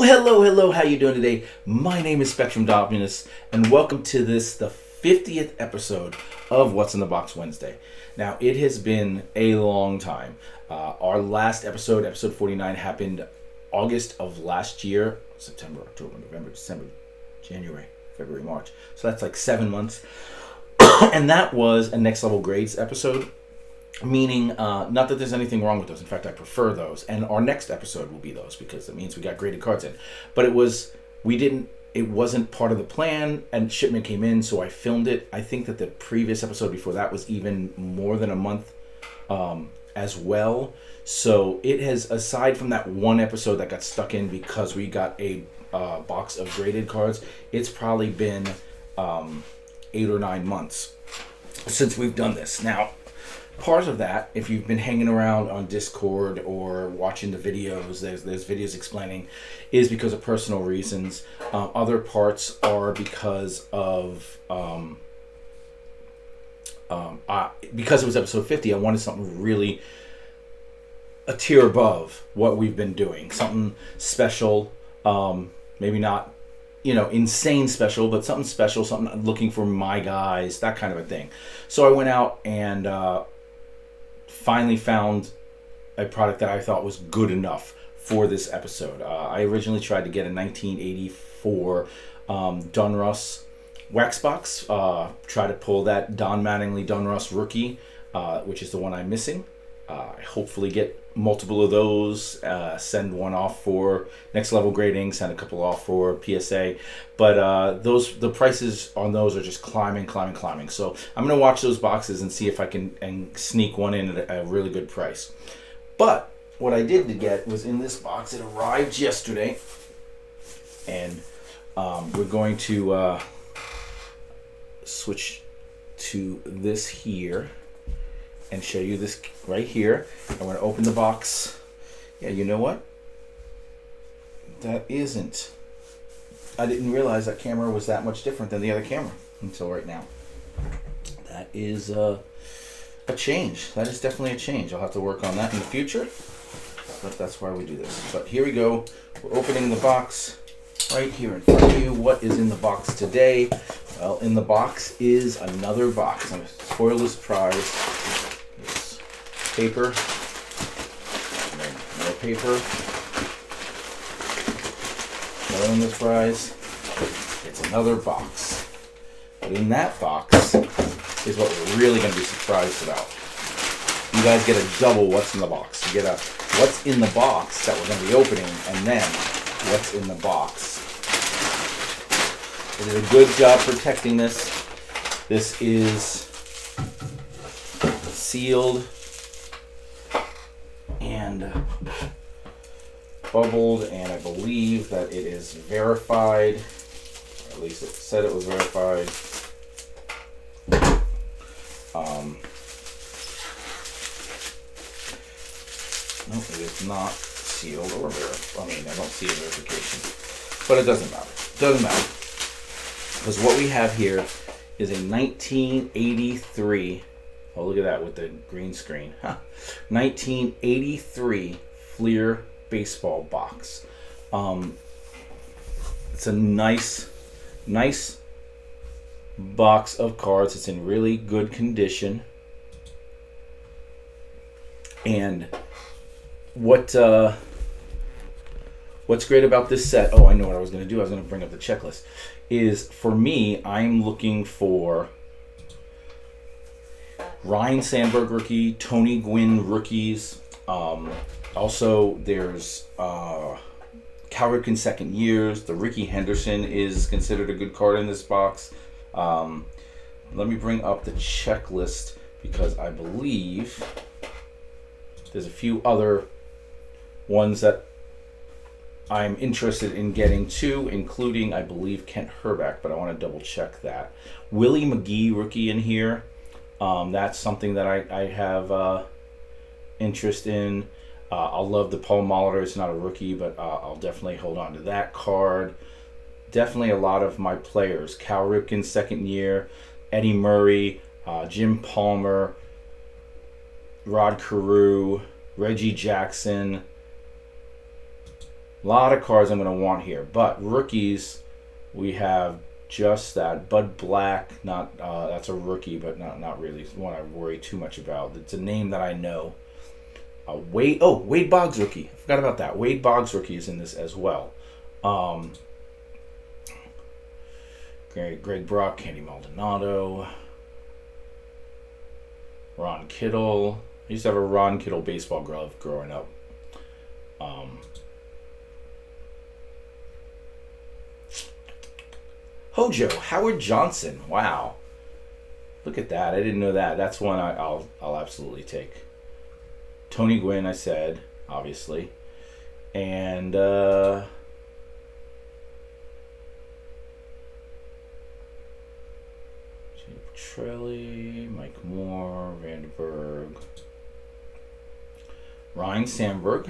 Hello, how you doing today? My name is Spectrum Dominus, and welcome to the 50th episode of What's in the Box Wednesday. Now, it has been a long time. Our last episode, episode 49, happened August of last year. September, October, November, December, January, February, March. So that's like 7 months. And that was a Next Level Grades episode. Meaning, not that there's anything wrong with those. In fact, I prefer those. And our next episode will be those because it means we got graded cards in. But it wasn't part of the plan, and shipment came in, so I filmed it. I think that the previous episode before that was even more than a month as well. So it has, aside from that one episode that got stuck in because we got a box of graded cards, it's probably been 8 or 9 months since we've done this. Now, part of that, if you've been hanging around on Discord or watching the videos, there's videos explaining, is because of personal reasons. Other parts are because of because it was episode 50. I wanted something really a tier above what we've been doing, something special. Maybe not, insane special, but something special, something I'm looking for my guys, that kind of a thing. So I went out and finally found a product that I thought was good enough for this episode. I originally tried to get a 1984 Donruss wax box. Try to pull that Don Mattingly Donruss rookie, which is the one I'm missing. I hopefully get multiple of those, send one off for next level grading, send a couple off for PSA, but the prices on those are just climbing. So I'm gonna watch those boxes and see if I can sneak one in at a really good price. But what I did to get was in this box. It arrived yesterday, and we're going to switch to this here and show you this right here. I'm going to open the box. Yeah, you know what? I didn't realize that camera was that much different than the other camera until right now. That is a change. That is definitely a change. I'll have to work on that in the future, but that's why we do this. But here we go. We're opening the box right here in front of you. What is in the box today? Well, in the box is another box. I'm going to spoil this prize. Paper, and then more paper, another one of fries. It's another box, but in that box is what we're really going to be surprised about. You guys get a double what's in the box. You get a what's in the box that we're going to be opening, and then what's in the box. It did a good job protecting this. This is sealed and bubbled, and I believe that it is verified, or at least it said it was verified. No, it is not sealed or verified. I don't see a verification, but it doesn't matter. Because what we have here is a 1983. Oh, look at that with the green screen. 1983 Fleer baseball box. It's a nice box of cards. It's in really good condition. And what's great about this set, I know what I was going to do. I was going to bring up the checklist. Is, for me, I'm looking for Ryan Sandberg rookie, Tony Gwynn rookies. Also, there's Cal Ripken second years. The Ricky Henderson is considered a good card in this box. Let me bring up the checklist because I believe there's a few other ones that I'm interested in getting to, including, I believe, Kent Herbeck, but I want to double check that. Willie McGee rookie in here. That's something that I have interest in. I'll love the Paul Molitor. It's not a rookie, but I'll definitely hold on to that card. Definitely a lot of my players. Cal Ripken second year, Eddie Murray, Jim Palmer, Rod Carew, Reggie Jackson, A lot of cards I'm going to want here. But rookies, we have just that. Bud Black, not that's a rookie, but not really one I worry too much about. It's a name that I know. Wade Boggs rookie. I forgot about that. Wade Boggs rookie is in this as well. Greg Brock, Candy Maldonado, Ron Kittle. I used to have a Ron Kittle baseball glove growing up. Hojo, Howard Johnson. Wow. Look at that. I didn't know that. That's one I'll absolutely take. Tony Gwynn, I said, obviously. And Petrelli, Mike Moore, Vandenberg, Ryan Sandberg,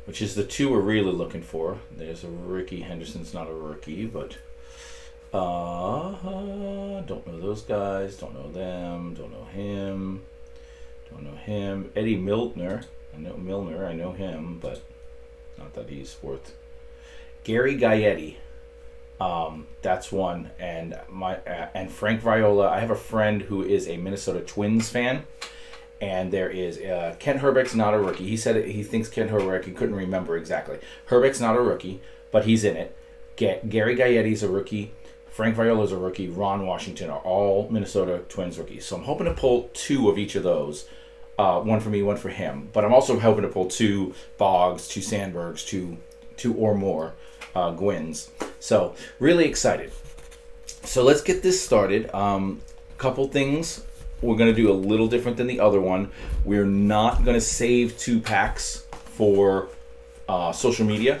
which is the two we're really looking for. There's a Ricky Henderson's not a rookie, but don't know those guys, don't know them, don't know him. Don't know him. Eddie Milner. I know him, but not that he's worth. Gary Gaetti. That's one. And and Frank Viola. I have a friend who is a Minnesota Twins fan. And there is Kent Herbeck's not a rookie. He said he thinks Kent Herbeck, he couldn't remember exactly. Herbeck's not a rookie, but he's in it. Gary Gaetti's a rookie. Frank Viola's a rookie. Ron Washington are all Minnesota Twins rookies. So I'm hoping to pull two of each of those. One for me, one for him. But I'm also hoping to pull two Boggs, two Sandbergs, two or more Gwynns. So really excited. So let's get this started. Couple things. We're going to do a little different than the other one. We're not going to save 2 packs for social media.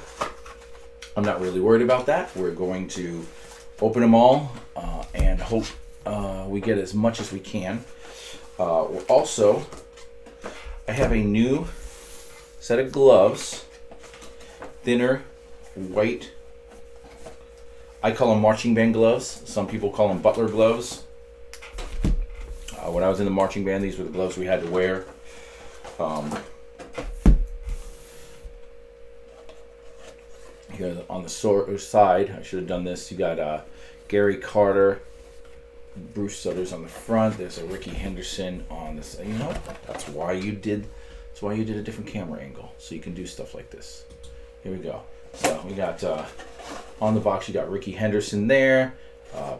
I'm not really worried about that. We're going to open them all and hope we get as much as we can. Also, I have a new set of gloves, thinner, white. I call them marching band gloves. Some people call them butler gloves. When I was in the marching band, these were the gloves we had to wear. Here on the side, I should have done this. You got Gary Carter, Bruce Sutter's on the front. There's a Ricky Henderson on this. You know, that's why you did a different camera angle, so you can do stuff like this. Here we go. So we got on the box. You got Ricky Henderson there.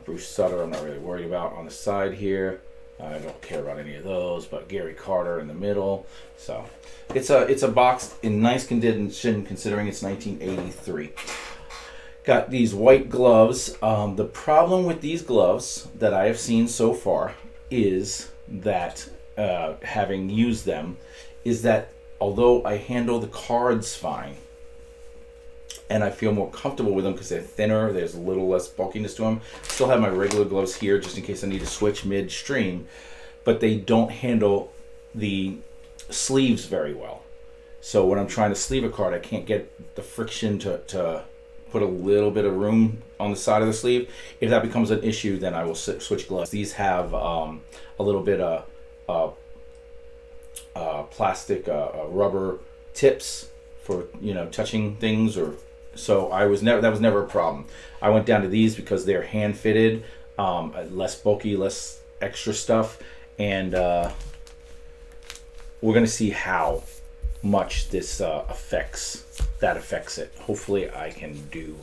Bruce Sutter, I'm not really worried about on the side here. I don't care about any of those, but Gary Carter in the middle. So it's a box in nice condition considering it's 1983. Got these white gloves. The problem with these gloves that I have seen so far is that, having used them, is that although I handle the cards fine, and I feel more comfortable with them because they're thinner, there's a little less bulkiness to them. Still have my regular gloves here just in case I need to switch midstream, but they don't handle the sleeves very well. So when I'm trying to sleeve a card, I can't get the friction to put a little bit of room on the side of the sleeve. If that becomes an issue, then I will switch gloves. These have a little bit of plastic rubber tips for touching things, or so that was never a problem. I went down to these because they're hand fitted, less bulky, less extra stuff, and we're gonna see how much this affects it. Hopefully I can do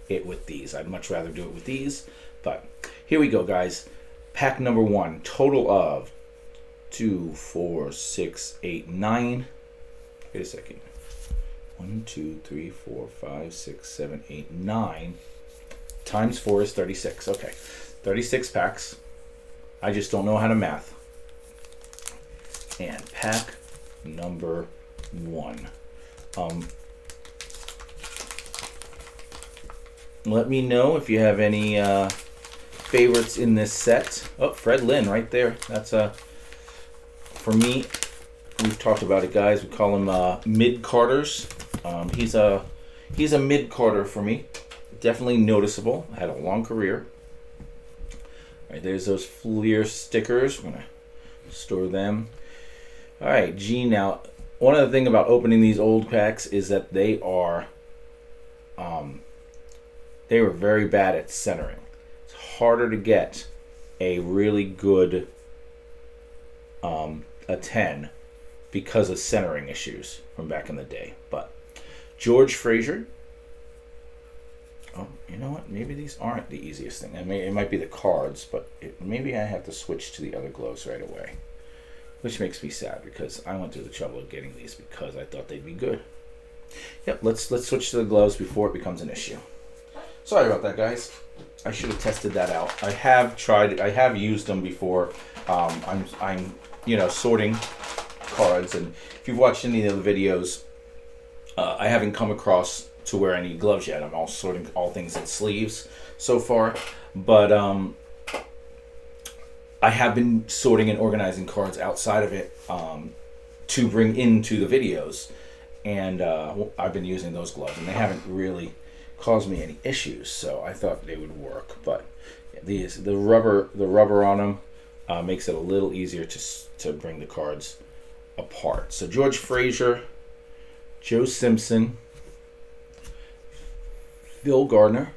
it with these. I'd much rather do it with these, but here we go, guys. Pack number 1, total of 2, 4, 6, 8, 9. Wait a second. 1, 2, 3, 4, 5, 6, 7, 8, 9 times 4 is 36. Okay, 36 packs. I just don't know how to math. And pack number 1. Let me know if you have any favorites in this set. Oh, Fred Lynn right there. That's for me. We've talked about it, guys. We call him mid-carders. He's a mid-carder for me. Definitely noticeable. I had a long career. All right, there's those Fleer stickers. We're gonna store them. All right, G. Now, one other thing about opening these old packs is that they are they were very bad at centering. It's harder to get a really good a 10 because of centering issues from back in the day. But George Frazier. Oh, you know what? Maybe these aren't the easiest thing. It might be the cards, but maybe I have to switch to the other gloves right away. Which makes me sad because I went through the trouble of getting these because I thought they'd be good. Yep, let's switch to the gloves before it becomes an issue. Sorry about that, guys. I should have tested that out. I have tried it. I have used them before. I'm sorting cards, and if you've watched any of the videos, I haven't come across to where I need gloves yet. I'm all sorting all things in sleeves so far, but I have been sorting and organizing cards outside of it to bring into the videos, and I've been using those gloves, and they haven't really caused me any issues. So I thought they would work, but the rubber on them makes it a little easier to bring the cards apart. So George Frazier, Joe Simpson, Phil Gardner,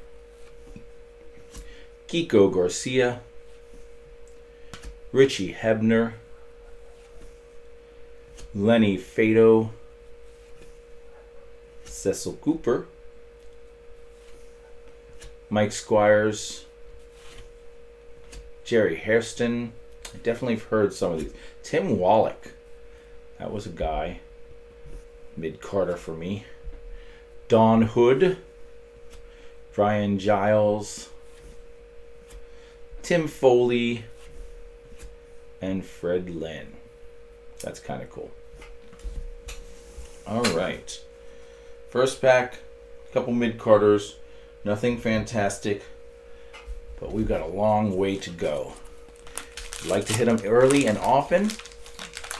Kiko Garcia, Richie Hebner, Lenny Fado, Cecil Cooper, Mike Squires, Jerry Hairston. I definitely have heard some of these. Tim Wallach, that was a guy. Mid-Carter for me. Don Hood, Brian Giles, Tim Foley, and Fred Lynn. That's kind of cool. All right. First pack, a couple mid-Carters. Nothing fantastic, but we've got a long way to go. I'd like to hit them early and often,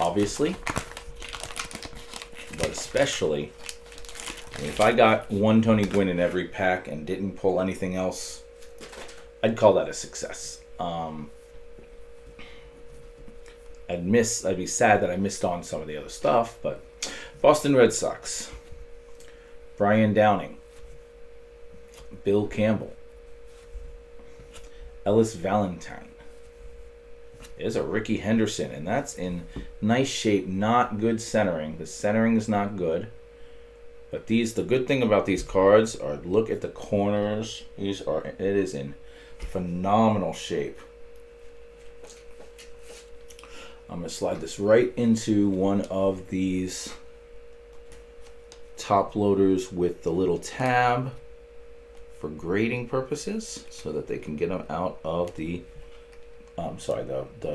obviously, but especially, if I got one Tony Gwynn in every pack and didn't pull anything else, I'd call that a success. I'd be sad that I missed on some of the other stuff, but Boston Red Sox, Brian Downing, Bill Campbell, Ellis Valentine. There's a Ricky Henderson, and that's in nice shape. Not good centering. The centering is not good. But the good thing about these cards are, look at the corners. It is in phenomenal shape. I'm going to slide this right into one of these top loaders with the little tab for grading purposes, so that they can get them out of the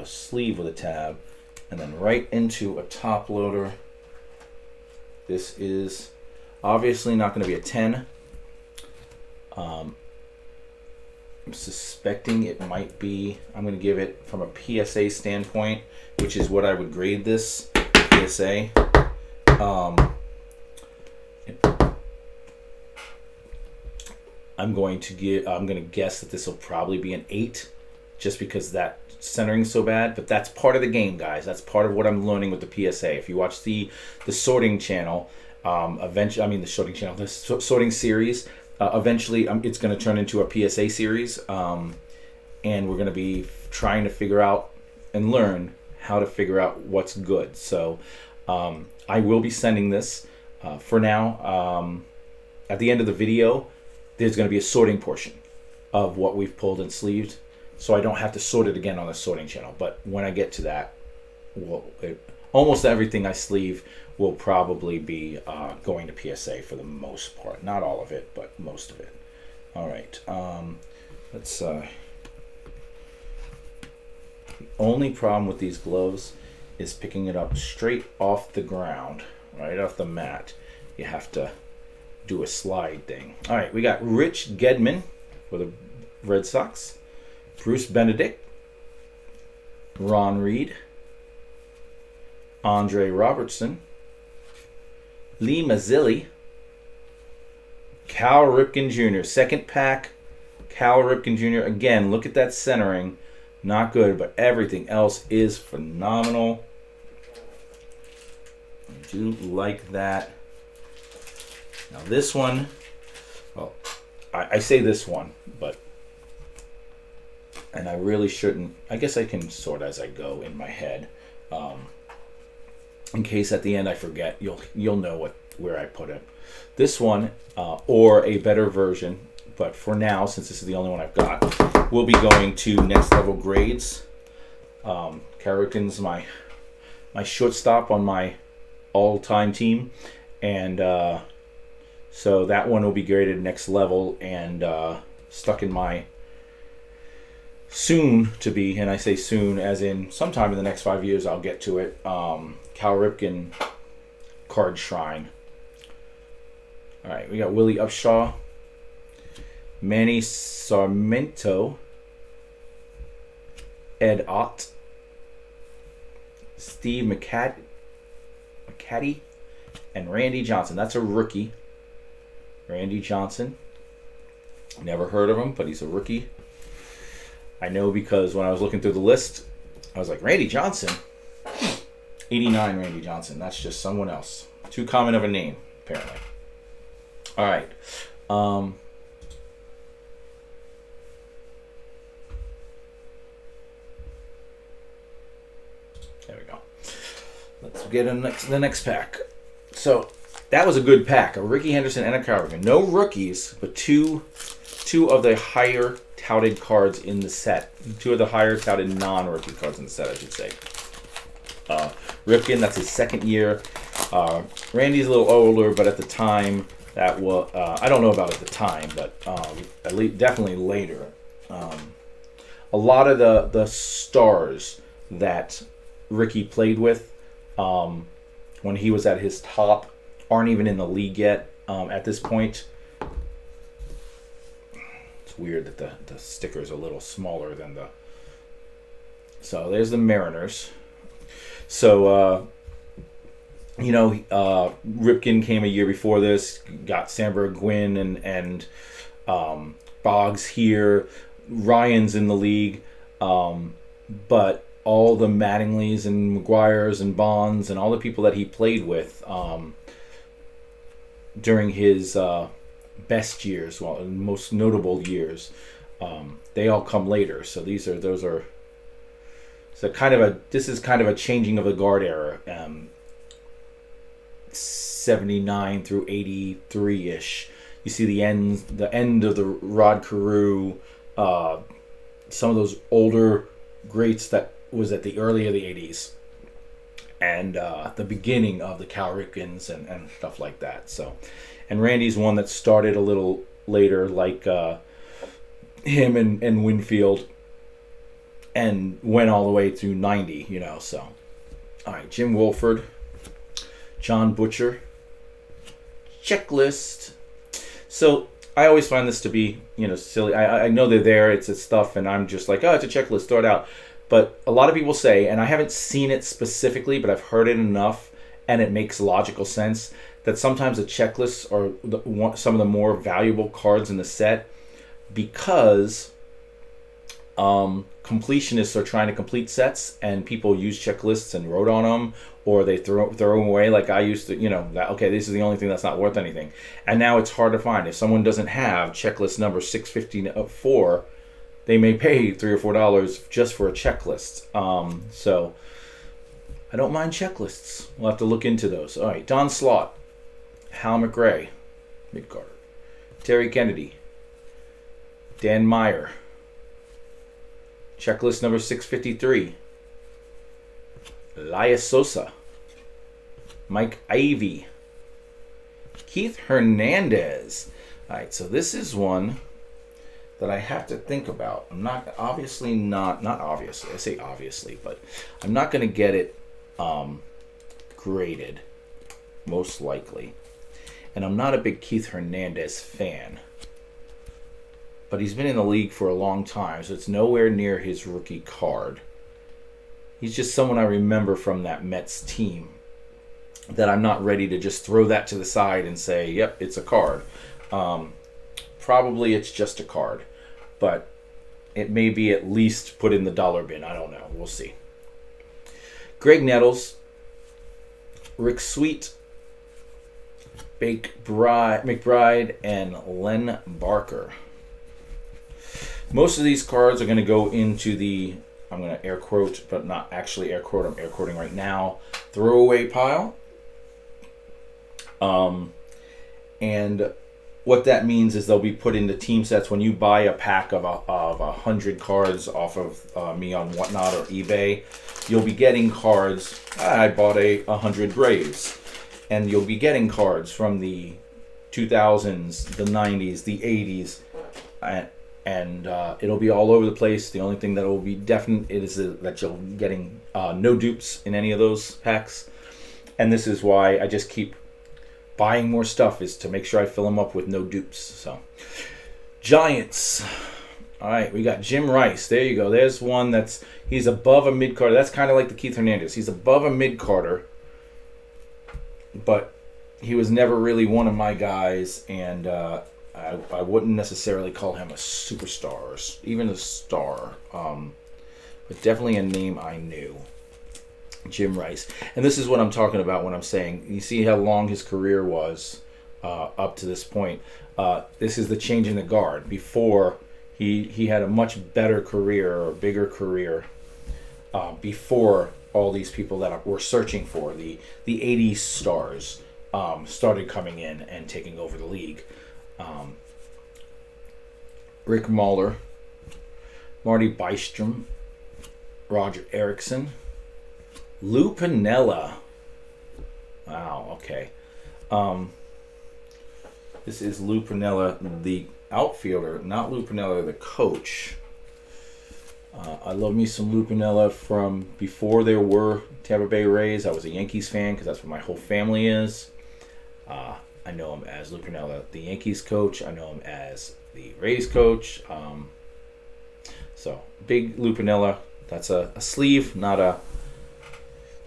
sleeve with a tab, and then right into a top loader. This is obviously not going to be a 10. I'm suspecting it might be. I'm going to give it from a PSA standpoint, which is what I would grade this PSA. I'm going to guess that this will probably be an 8, just because that centering is so bad. But that's part of the game, guys. That's part of what I'm learning with the PSA. If you watch the sorting channel, the sorting series, eventually it's going to turn into a PSA series, and we're going to be trying to figure out and learn how to figure out what's good. So I will be sending this for now. At the end of the video, there's going to be a sorting portion of what we've pulled and sleeved, so I don't have to sort it again on the sorting channel. But when I get to that, almost everything I sleeve will probably be going to PSA for the most part. Not all of it, but most of it. All right. Let's. The only problem with these gloves is picking it up straight off the ground, right off the mat. You have to do a slide thing. All right, we got Rich Gedman for the Red Sox, Bruce Benedict, Ron Reed, Andre Robertson, Lee Mazzilli, Cal Ripken Jr. Second pack, Cal Ripken Jr. Again, look at that centering. Not good, but everything else is phenomenal. I do like that. Now this one, I say this one, and I really shouldn't. I guess I can sort as I go in my head. In case at the end I forget, you'll know where I put it. This one, or a better version, but for now, since this is the only one I've got, we'll be going to next level grades. Cal Ripken's my shortstop on my all-time team, and so that one will be graded next level and stuck in my soon to be, and I say soon as in sometime in the next 5 years I'll get to it, Cal Ripken card shrine. Alright, we got Willie Upshaw, Manny Sarmiento, Ed Ott, Steve McCaddy, and Randy Johnson. That's a rookie. Randy Johnson. Never heard of him, but he's a rookie. I know because when I was looking through the list, I was like, Randy Johnson? 89 Randy Johnson. That's just someone else. Too common of a name, apparently. All right. There we go. Let's get the next pack. So that was a good pack. A Ricky Henderson and a Cal Ripken. No rookies, but two of the higher touted cards in the set. Two of the higher touted non-rookie cards in the set, I should say. Ripken, that's his second year. Randy's a little older, but at the time, that was I don't know about at the time, but at least definitely later. A lot of the stars that Ricky played with when he was at his top aren't even in the league yet at this point. It's weird that the sticker's a little smaller than the... So there's the Mariners. So, Ripken came a year before this, got Sandberg, Gwynn, and Boggs here. Ryan's in the league. But all the Mattingleys and McGuires and Bonds and all the people that he played with during his best years, most notable years, they all come later. So this is kind of a changing of the guard era, 79 through 83-ish. You see the end of the Rod Carew, some of those older greats that was at the early of the 80s, and the beginning of the Cal Ripkens and stuff like that. So, and Randy's one that started a little later, like him and Winfield, and went all the way through 90, so. All right, Jim Wolford, John Butcher, checklist. So I always find this to be, silly. I know they're there, it's stuff, and I'm just like, oh, it's a checklist, throw it out. But a lot of people say, and I haven't seen it specifically, but I've heard it enough, and it makes logical sense, that sometimes the checklists are some of the more valuable cards in the set because completionists are trying to complete sets, and people use checklists and wrote on them, or they throw them away like I used to, okay, this is the only thing that's not worth anything. And now it's hard to find. If someone doesn't have checklist number 654, they may pay $3 or $4 just for a checklist. So I don't mind checklists. We'll have to look into those. All right, Don Slott, Hal McRae, mid-carder, Terry Kennedy, Dan Meyer, checklist number 653, Elias Sosa, Mike Ivey, Keith Hernandez. All right, so this is one that I have to think about. I'm not obviously, I say obviously, but I'm not going to get it graded, most likely. And I'm not a big Keith Hernandez fan. But he's been in the league for a long time, so it's nowhere near his rookie card. He's just someone I remember from that Mets team that I'm not ready to just throw that to the side and say, yep, it's a card. Probably it's just a card, but it may be at least put in the dollar bin. I don't know. We'll see. Greg Nettles, Rick Sweet, McBride, and Len Barker. Most of these cards are going to go into the, I'm going to air quote, but not actually air quote, I'm air quoting right now, throwaway pile. And what that means is they'll be put into team sets. When you buy a pack of 100 cards off of me on Whatnot or eBay, you'll be getting cards. I bought 100 Braves, and you'll be getting cards from the 2000s, the 90s, the 80s, and it'll be all over the place. The only thing that will be definite is that you'll be getting no dupes in any of those packs, and this is why I just keep buying more stuff, is to make sure I fill them up with no dupes. So, Giants. All right, we got Jim Rice. There you go. There's one he's above a mid-carder. That's kind of like the Keith Hernandez. He's above a mid-carder, but he was never really one of my guys, and I wouldn't necessarily call him a superstar or even a star, but definitely a name I knew. Jim Rice. And this is what I'm talking about when I'm saying, you see how long his career was up to this point. This is the change in the guard. Before, he had a much better career or bigger career before all these people that we're searching for, the 80s stars, started coming in and taking over the league. Rick Mahler, Marty Bystrom, Roger Erickson, Lou Piniella. Wow, okay. This is Lou Piniella, the outfielder, not Lou Piniella, the coach. I love me some Lou Piniella from before there were Tampa Bay Rays. I was a Yankees fan because that's what my whole family is. I know him as Lou Piniella, the Yankees coach. I know him as the Rays coach. So, big Lou Piniella. That's a sleeve, not a...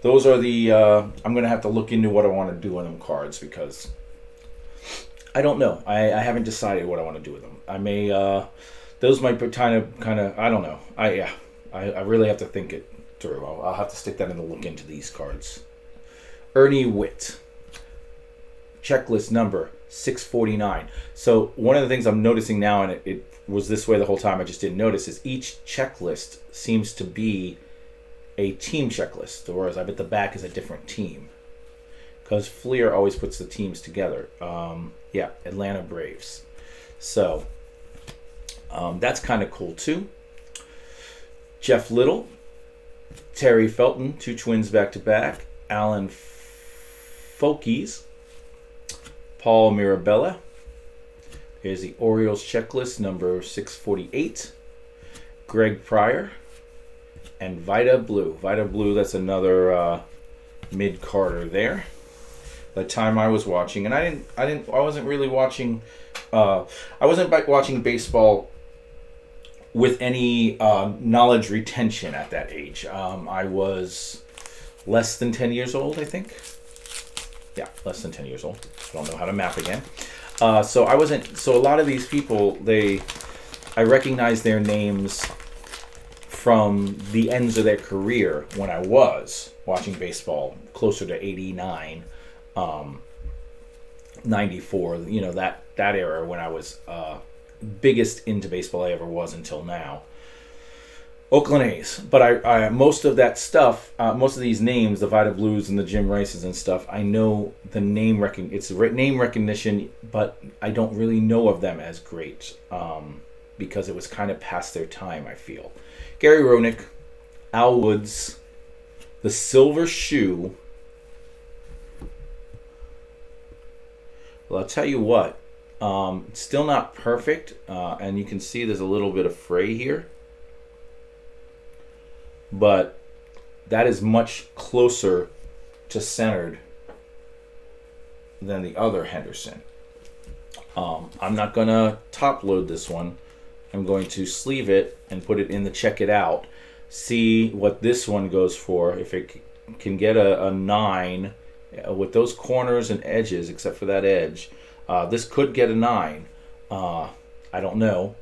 Those are the... I'm going to have to look into what I want to do on them cards because I don't know. I haven't decided what I want to do with them. I may... those might be kind of... I don't know. I really have to think it through. I'll have to stick that in the look into these cards. Ernie Witt. Checklist number 649. So one of the things I'm noticing now, and it was this way the whole time, I just didn't notice, is each checklist seems to be a team checklist, whereas I bet the back is a different team. Because Fleer always puts the teams together. Yeah, Atlanta Braves. So that's kind of cool too. Jeff Little, Terry Felton, two twins back-to-back, Alan Folkes, Paul Mirabella. Here's the Orioles checklist, number 648. Greg Pryor and Vida Blue. Vida Blue, that's another mid-carder there. The time I was watching, and I wasn't really watching. I wasn't watching baseball with any knowledge retention at that age. I was less than 10 years old, I think. Yeah, less than 10 years old. I don't know how to math again. So I wasn't. So a lot of these people, I recognize their names from the ends of their career when I was watching baseball, closer to 89, 94. You know, that era when I was biggest into baseball I ever was until now. Oakland A's, but I most of that stuff, most of these names, the Vida Blues and the Jim Rices and stuff, I know the name it's name recognition, but I don't really know of them as great because it was kind of past their time, I feel. Gary Roenick, Al Woods, the Silver Shoe. Well, I'll tell you what, it's still not perfect, and you can see there's a little bit of fray here. But that is much closer to centered than the other Henderson. I'm not going to top load this one. I'm going to sleeve it and put it in the check it out. See what this one goes for. If it can get a 9 with those corners and edges, except for that edge. This could get a 9. I don't know.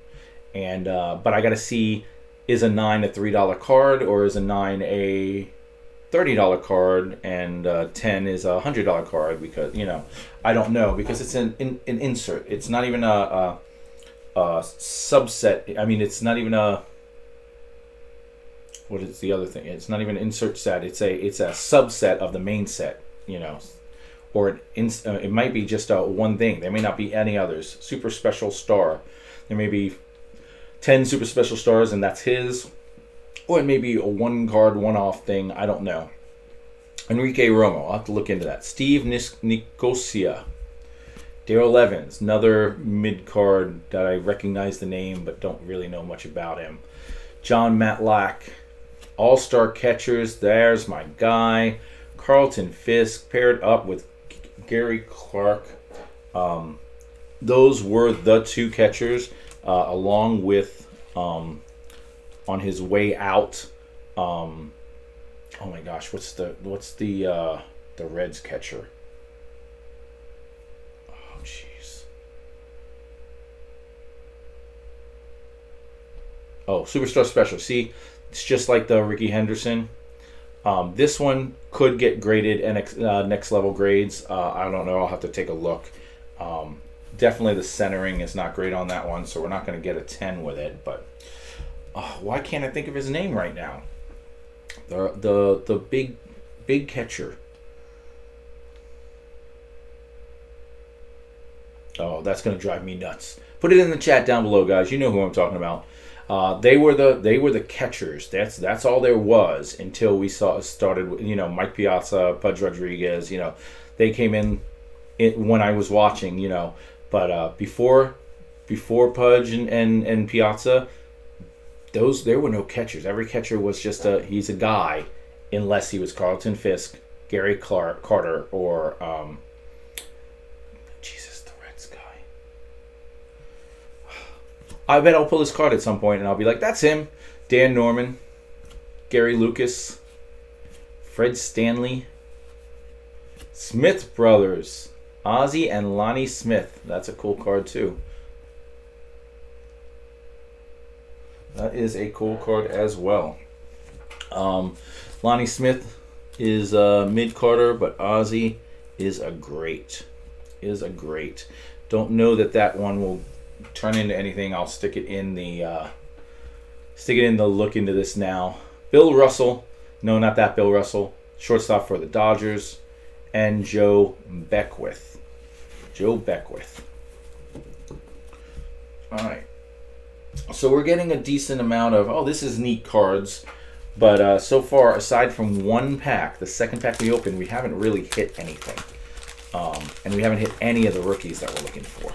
But I got to see... Is a 9 a $3 card, or is a 9 a $30 card and 10 is a $100 card, because I don't know, because it's an insert. It's not even a subset. I mean, it's not even a, what is the other thing? It's not even an insert set. It's a subset of the main set. Or it might be just one thing. There may not be any others. Super special star. There may be 10 super special stars, and that's his. Or it may be a one card, one off thing. I don't know. Enrique Romo. I'll have to look into that. Steve Nicosia. Darrell Evans. Another mid card that I recognize the name but don't really know much about him. John Matlack. All-star catchers. There's my guy. Carlton Fisk paired up with Gary Clark. Those were the two catchers, along with on his way out. Oh my gosh, what's the Reds catcher? Oh jeez. Oh, Superstar Special. See, it's just like the Ricky Henderson. This one could get graded next level grades. I don't know. I'll have to take a look. Definitely the centering is not great on that one, so we're not going to get a 10 with it. But why can't I think of his name right now? The big catcher. Oh, that's going to drive me nuts. Put it in the chat down below, guys. You know who I'm talking about. They were the catchers. That's all there was until we started. Mike Piazza, Pudge Rodriguez. They came in when I was watching. But before Pudge and Piazza, there were no catchers. Every catcher was just he's a guy, unless he was Carlton Fisk, Gary Carter, or the Reds guy. I bet I'll pull his card at some point and I'll be like, that's him. Dan Norman, Gary Lucas, Fred Stanley, Smith Brothers, Ozzie and Lonnie Smith. That's a cool card too. That is a cool card as well. Lonnie Smith is a mid-carder, but Ozzie is a great. Don't know that one will turn into anything. I'll stick it in the look into this now. Bill Russell. No, not that Bill Russell. Shortstop for the Dodgers. And Joe Beckwith. All right. So we're getting a decent amount of, this is neat cards. But so far, aside from one pack, the second pack we opened, we haven't really hit anything. And we haven't hit any of the rookies that we're looking for.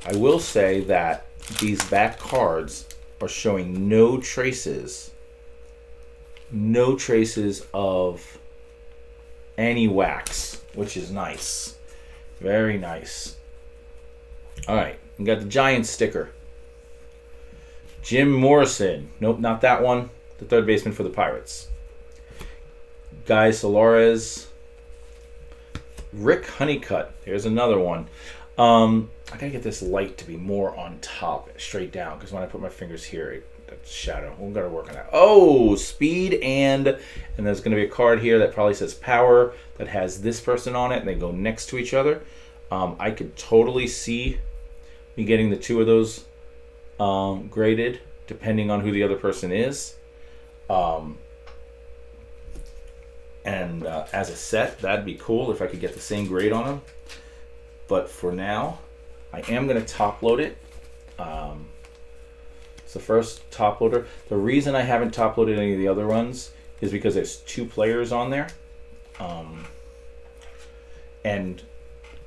I will say that these back cards are showing no traces of any wax, which is nice. Very nice. All right, we got the Giants sticker. Jim Morrison. Nope, not that one. The third baseman for the Pirates. Guy Solares. Rick Honeycutt. Here's another one. I gotta get this light to be more on top, straight down, because when I put my fingers here, that's shadow. We've got to work on that. Oh, speed and there's gonna be a card here that probably says power that has this person on it, and they go next to each other. I could totally see me getting the two of those graded, depending on who the other person is. And as a set, that'd be cool if I could get the same grade on them. But for now, I am going to top load it. It's the first top loader. The reason I haven't top loaded any of the other ones is because there's two players on there. And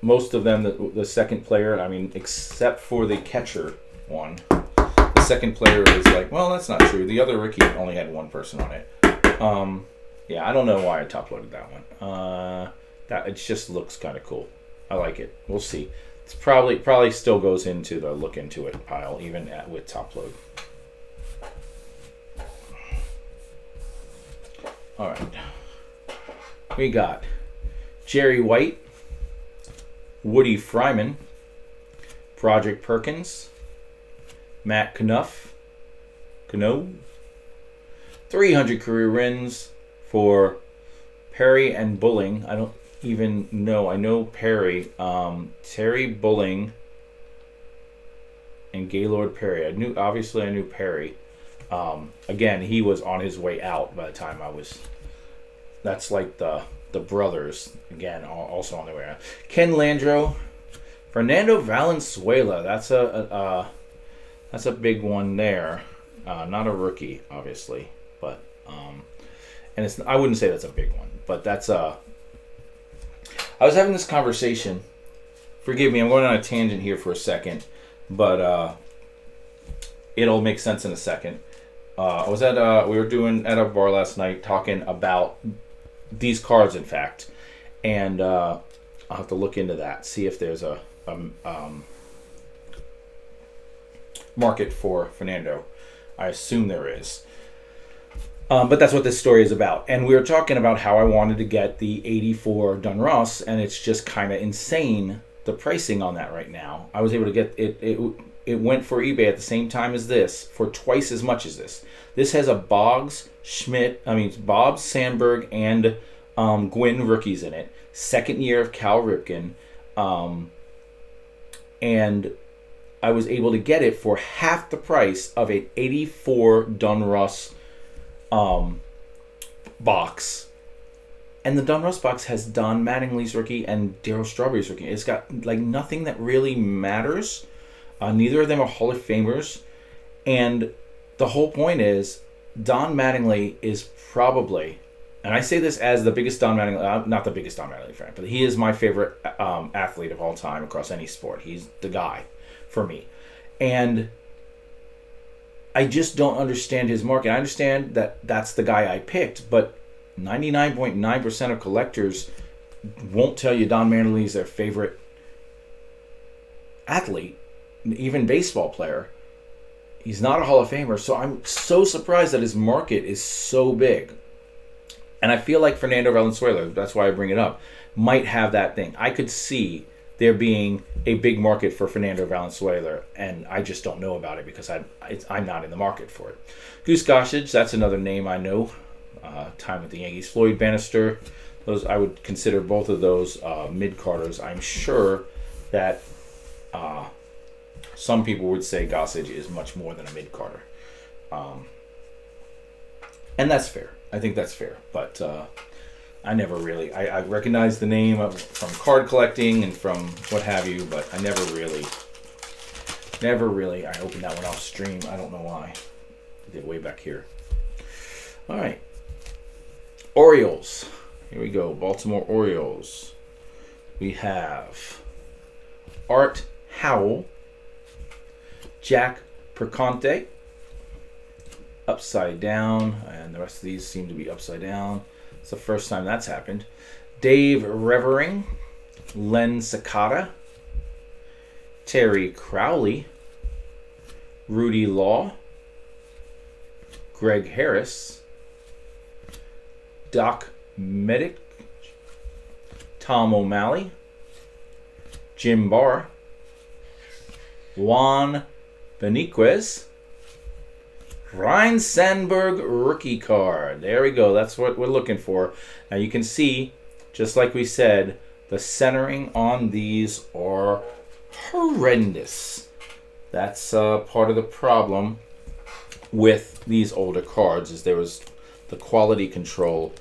most of them, the second player, except for the catcher one, the second player is like, well, that's not true. The other rookie only had one person on it. Yeah, I don't know why I top loaded that one. That it just looks kind of cool. I like it. We'll see. It's probably still goes into the look into it pile, even with top load. All right. We got Jerry White, Woody Fryman, Broderick Perkins, Matt Cano, 300 career wins for Perry and Bulling. I don't even know. I know Perry. Terry Bulling and Gaylord Perry. I knew Perry. Again, he was on his way out by the time I was. That's like the brothers, again, also on their way out. Ken Landreau, Fernando Valenzuela. That's a big one there. Not a rookie, obviously, but and it's, I wouldn't say that's a big one, but that's I was having this conversation. Forgive me, I'm going on a tangent here for a second, but it'll make sense in a second. I was we were doing at a bar last night talking about these cards, in fact, and I'll have to look into that, see if there's a market for Fernando. I assume there is. But that's what this story is about. And we were talking about how I wanted to get the 84 Donruss, and it's just kind of insane, the pricing on that right now. I was able to get it. It went for eBay at the same time as this for twice as much as this. This has a Bobs, Sandberg, and Gwynn rookies in it. Second year of Cal Ripken. And I was able to get it for half the price of an 84 Donruss box. And the Donruss box has Don Mattingly's rookie and Darryl Strawberry's rookie. It's got like nothing that really matters. Neither of them are Hall of Famers. And the whole point is Don Mattingly is probably, and I say this as the biggest Don Mattingly, not the biggest Don Mattingly fan, but he is my favorite athlete of all time across any sport. He's the guy for me. And I just don't understand his market. I understand that that's the guy I picked, but 99.9% of collectors won't tell you Don Mattingly is their favorite athlete, even baseball player. He's not a Hall of Famer, so I'm so surprised that his market is so big. And I feel like Fernando Valenzuela, that's why I bring it up, might have that thing. I could see there being a big market for Fernando Valenzuela, and I just don't know about it because I'm not in the market for it. Goose Gossage, that's another name I know. Time with the Yankees. Floyd Bannister, those I would consider both of those mid-carders. I'm sure that some people would say Gossage is much more than a mid-carder. And that's fair. I think that's fair. But I never really... I recognize the name from card collecting and from what have you, but I never really... I opened that one off stream. I don't know why. I did way back here. All right. Orioles. Here we go. Baltimore Orioles. We have Art Howell, Jack Perconte, upside down, and the rest of these seem to be upside down. It's the first time that's happened. Dave Revering, Len Sakata, Terry Crowley, Rudy Law, Greg Harris, Doc Medic, Tom O'Malley, Jim Barr, Juan Beniquez, Ryan Sandberg rookie card. There we go. That's what we're looking for. Now you can see, just like we said, the centering on these are horrendous. That's part of the problem with these older cards, is there was the quality control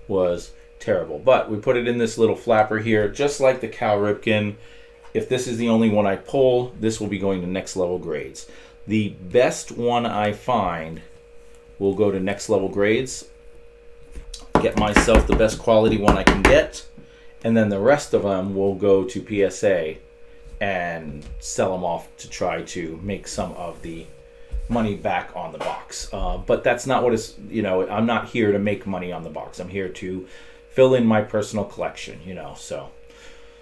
was terrible. But we put it in this little flapper here, just like the Cal Ripken. If this is the only one I pull, this will be going to next level grades. The best one I find will go to next level grades. Get myself the best quality one I can get, and then the rest of them will go to PSA and sell them off to try to make some of the money back on the box. But that's not what it's, I'm not here to make money on the box. I'm here to fill in my personal collection, so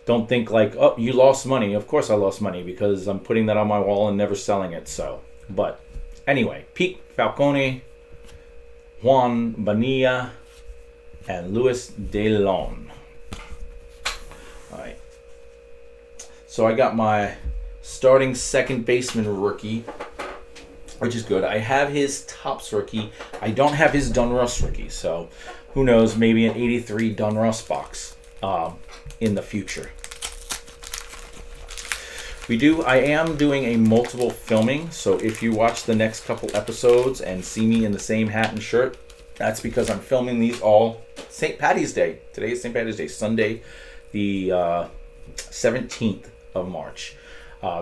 don't think like, oh, you lost money. Of course I lost money because I'm putting that on my wall and never selling it. So, but anyway, Pete Falcone, Juan Bonilla, and Luis De Leon. All right. So I got my starting second baseman rookie. which is good. I have his Topps rookie. I don't have his Donruss rookie, so who knows? Maybe an 83 Donruss box in the future. I am doing a multiple filming, so if you watch the next couple episodes and see me in the same hat and shirt, that's because I'm filming these all St. Paddy's Day. Today is St. Paddy's Day, Sunday, the 17th of March.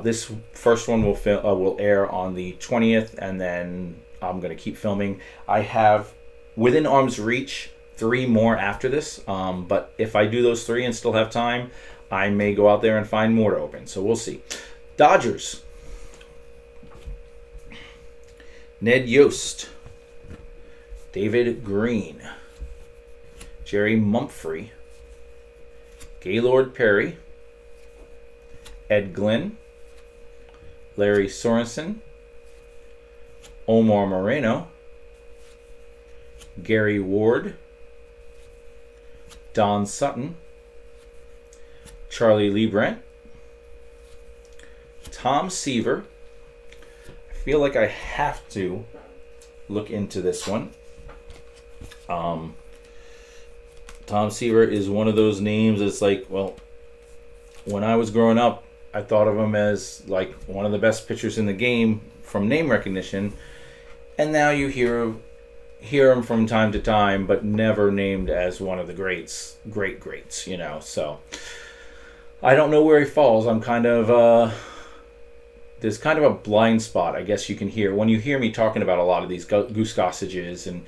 This first one will air on the 20th, and then I'm going to keep filming. I have, within arm's reach, 3 more after this, but if I do those 3 and still have time, I may go out there and find more to open, so we'll see. Dodgers. Ned Yost. David Green. Jerry Mumphrey. Gaylord Perry. Ed Glynn. Larry Sorensen. Omar Moreno. Gary Ward. Don Sutton. Charlie Leibrandt, Tom Seaver. I feel like I have to look into this one. Tom Seaver is one of those names that's like, well, when I was growing up, I thought of him as like one of the best pitchers in the game from name recognition, and now you hear him from time to time, but never named as one of the greats, greats, so I don't know where he falls. I'm kind of, there's kind of a blind spot, I guess you can hear. When you hear me talking about a lot of these Goose Gossages and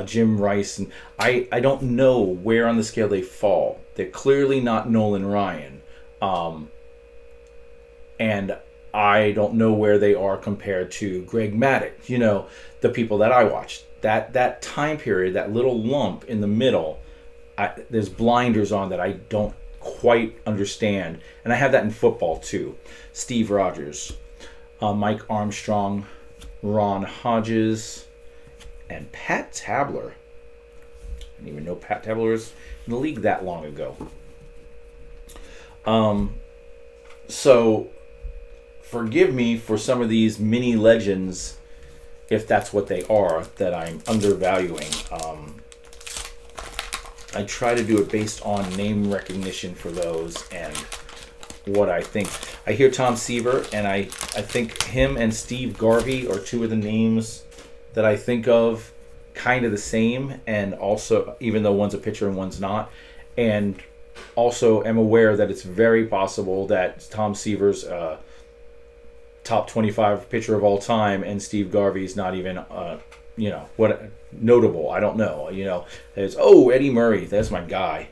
Jim Rice, and I don't know where on the scale they fall. They're clearly not Nolan Ryan. And I don't know where they are compared to Greg Maddux, the people that I watched. That time period, that little lump in the middle, there's blinders on that I don't quite understand, and I have that in football too. Steve Rogers, Mike Armstrong, Ron Hodges, and Pat Tabler. I didn't even know Pat Tabler was in the league that long ago. So forgive me for some of these mini legends, if that's what they are, that I'm undervaluing. I try to do it based on name recognition for those and what I think. I hear Tom Seaver, and I think him and Steve Garvey are 2 of the names that I think of kind of the same, and also, even though one's a pitcher and one's not, and also am aware that it's very possible that Tom Seaver's top 25 pitcher of all time, and Steve Garvey's not even what notable. I don't know. There's Eddie Murray. That's my guy.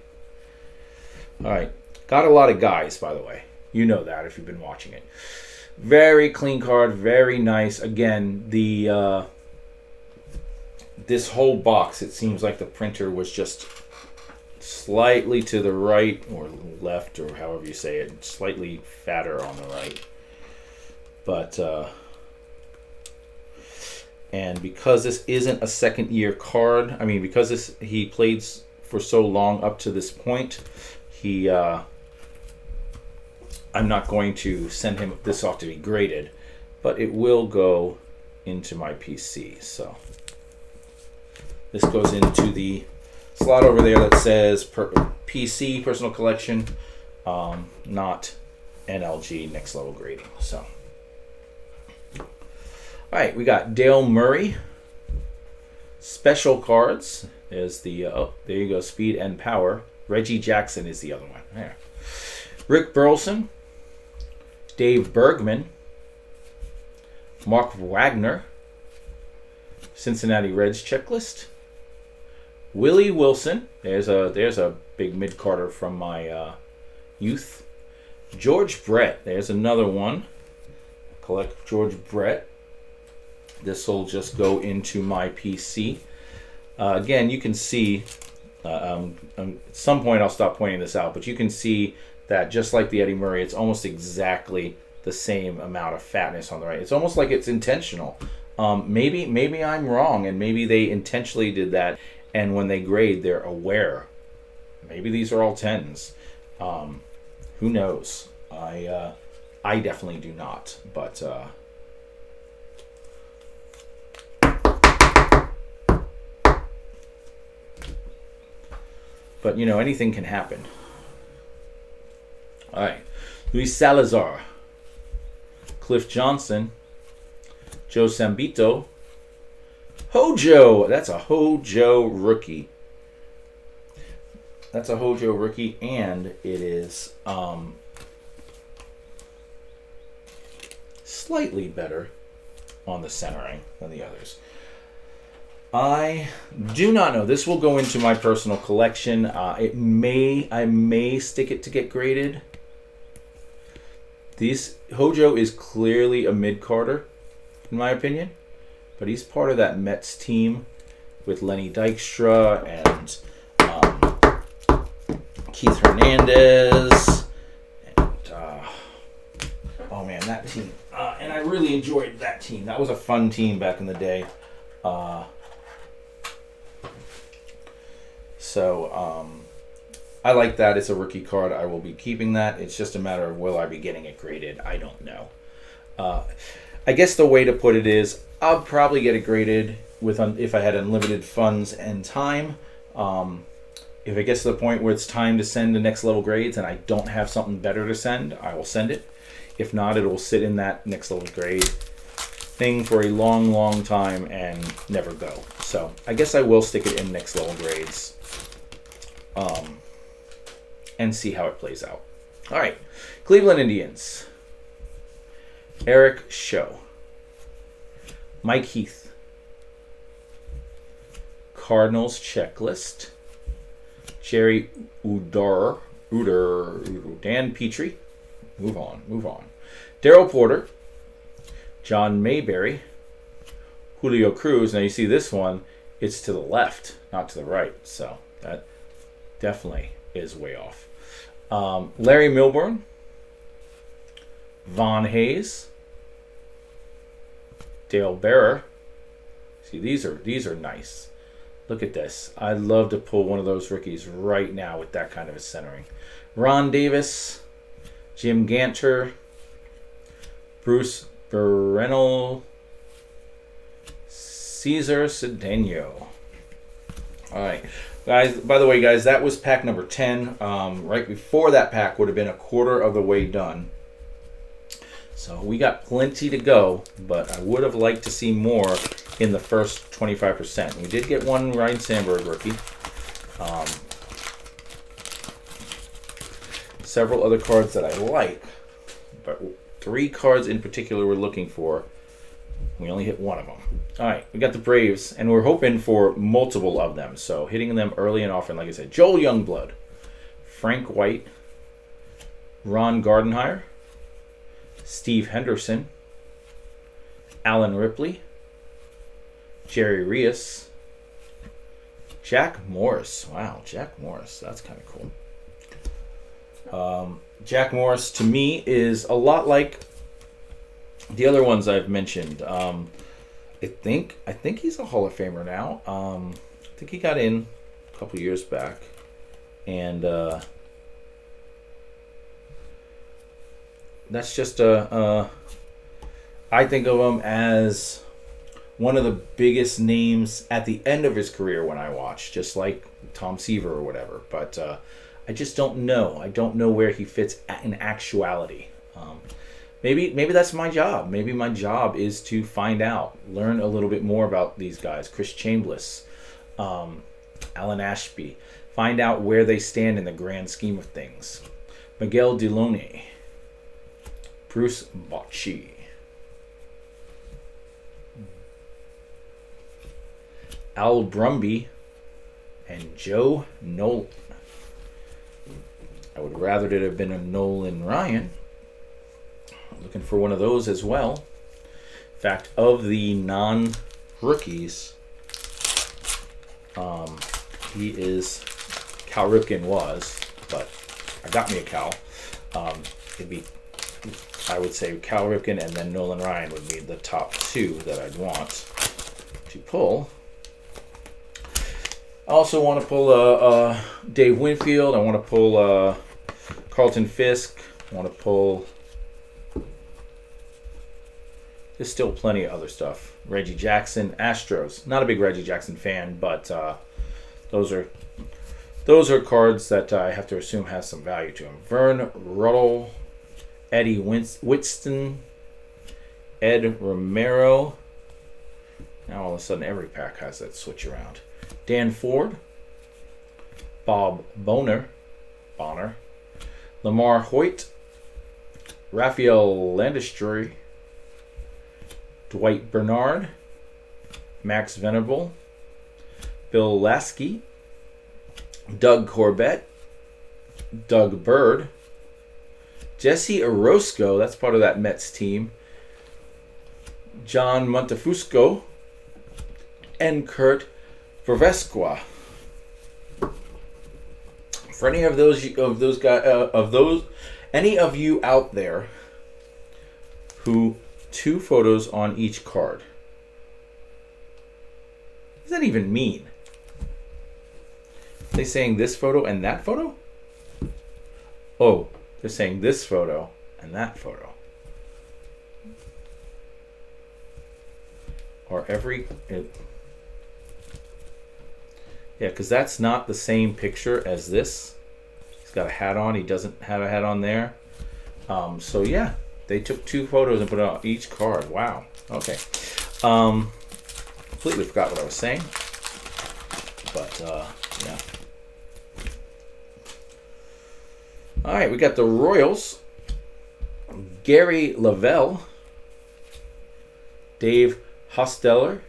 All right, got a lot of guys, by the way. You know that if you've been watching it. Very clean card, very nice. Again, the this whole box, it seems like the printer was just slightly to the right or left, or however you say it, slightly fatter on the right. But and because this isn't a second year card, because he played for so long up to this point, I'm not going to send him this off to be graded, but it will go into my PC. So this goes into the slot over there that says PC, personal collection, not NLG, next level grading. So, all right, we got Dale Murray, special cards. There's the, there you go, speed and power. Reggie Jackson is the other one. There. Rick Burleson, Dave Bergman, Mark Wagner, Cincinnati Reds checklist, Willie Wilson. There's a big mid-carder from my youth. George Brett. There's another one. Collect George Brett. This will just go into my PC. Again, you can see, at some point I'll stop pointing this out, but you can see that just like the Eddie Murray, it's almost exactly the same amount of fatness on the right. It's almost like it's intentional. Maybe I'm wrong, and maybe they intentionally did that, and when they grade, they're aware. Maybe these are all 10s. Who knows? I definitely do not, but But, anything can happen. All right. Luis Salazar. Cliff Johnson. Joe Sambito. Hojo. That's a Hojo rookie. And it is slightly better on the centering than the others. I do not know. This will go into my personal collection. I may stick it to get graded. Hojo is clearly a mid-carder, in my opinion, but he's part of that Mets team with Lenny Dykstra and Keith Hernandez, and oh man, that team. And I really enjoyed that team. That was a fun team back in the day. So I like that. It's a rookie card. I will be keeping that. It's just a matter of will I be getting it graded. I don't know. I guess the way to put it is I'll probably get it graded if I had unlimited funds and time. If it gets to the point where it's time to send the next level grades and I don't have something better to send, I will send it. If not, it will sit in that next level grade thing for a long, long time and never go. So I guess I will stick it in next level grades and see how it plays out. All right, Cleveland Indians. Eric Show. Mike Heath. Cardinals checklist. Jerry Uder, Dan Petrie. Move on. Darryl Porter. John Mayberry. Julio Cruz. Now you see this one, it's to the left, not to the right. So that definitely is way off. Larry Milburn. Von Hayes. Dale Bearer. See, these are nice. Look at this. I'd love to pull one of those rookies right now with that kind of a centering. Ron Davis, Jim Ganter, Bruce Berenel, Cesar Cedeno. All right. Guys, by the way, guys, that was pack number 10. Right before that pack would have been a quarter of the way done. So we got plenty to go, but I would have liked to see more in the first 25%. We did get one Ryan Sandberg rookie. Several other cards that I like, but 3 cards in particular we're looking for. We only hit one of them. All right, we got the Braves, and we're hoping for multiple of them. So hitting them early and often, like I said, Joel Youngblood, Frank White, Ron Gardenhire, Steve Henderson, Alan Ripley, Jerry Rios, Jack Morris. Wow, Jack Morris. That's kind of cool. Jack Morris, to me, is a lot like the other ones I've mentioned. I think he's a Hall of Famer now. I think he got in a couple years back. And that's just I think of him as one of the biggest names at the end of his career when I watch, just like Tom Seaver or whatever. But I just don't know. I don't know where he fits in actuality. Maybe that's my job. Maybe my job is to find out, learn a little bit more about these guys. Chris Chambliss, Alan Ashby. Find out where they stand in the grand scheme of things. Miguel Deloney. Bruce Bochy. Al Brumby. And Joe Nolan. I would rather it have been a Nolan Ryan. I'm looking for one of those as well. In fact, of the non-rookies, he is... Cal Ripken was, but I got me a Cal. It'd be, I would say Cal Ripken and then Nolan Ryan would be the top 2 that I'd want to pull. I also want to pull Dave Winfield. I want to pull Carlton Fisk. I want to pull... There's still plenty of other stuff. Reggie Jackson, Astros. Not a big Reggie Jackson fan, but those are those are cards that I have to assume has some value to them. Vern Ruddle, Eddie Whitston, Ed Romero. Now all of a sudden every pack has that switch around. Dan Ford, Bob Bonner, Lamar Hoyt, Raphael Landistry, Dwight Bernard, Max Venable, Bill Lasky, Doug Corbett, Doug Bird, Jesse Orozco, that's part of that Mets team, John Montefusco, and Kurt Vervesqua. For any of any of you out there who 2 photos on each card. What does that even mean? Are they saying this photo and that photo? Oh, they're saying this photo and that photo. Or yeah, because that's not the same picture as this. He's got a hat on. He doesn't have a hat on there. So yeah, they took 2 photos and put it on each card. Wow. Okay. Completely forgot what I was saying. But yeah. All right, we got the Royals. Gary Lavelle, Dave Hosteller,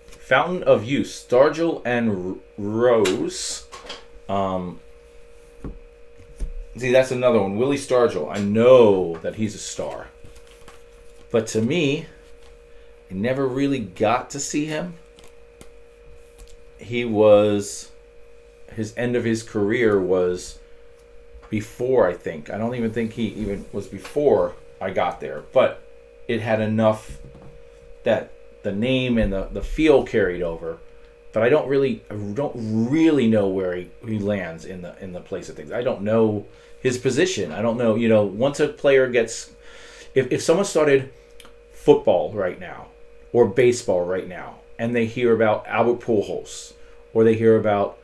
Fountain of Youth, Stargell and Rose. See, that's another one. Willie Stargell. I know that he's a star. But to me, I never really got to see him. His end of his career was before, I think. I don't even think he even was before I got there. But it had enough that the name and the feel carried over, but I don't really know where he lands in the place of things. I don't know his position. I don't know, once a player gets, if someone started football right now or baseball right now and they hear about Albert Pujols or they hear about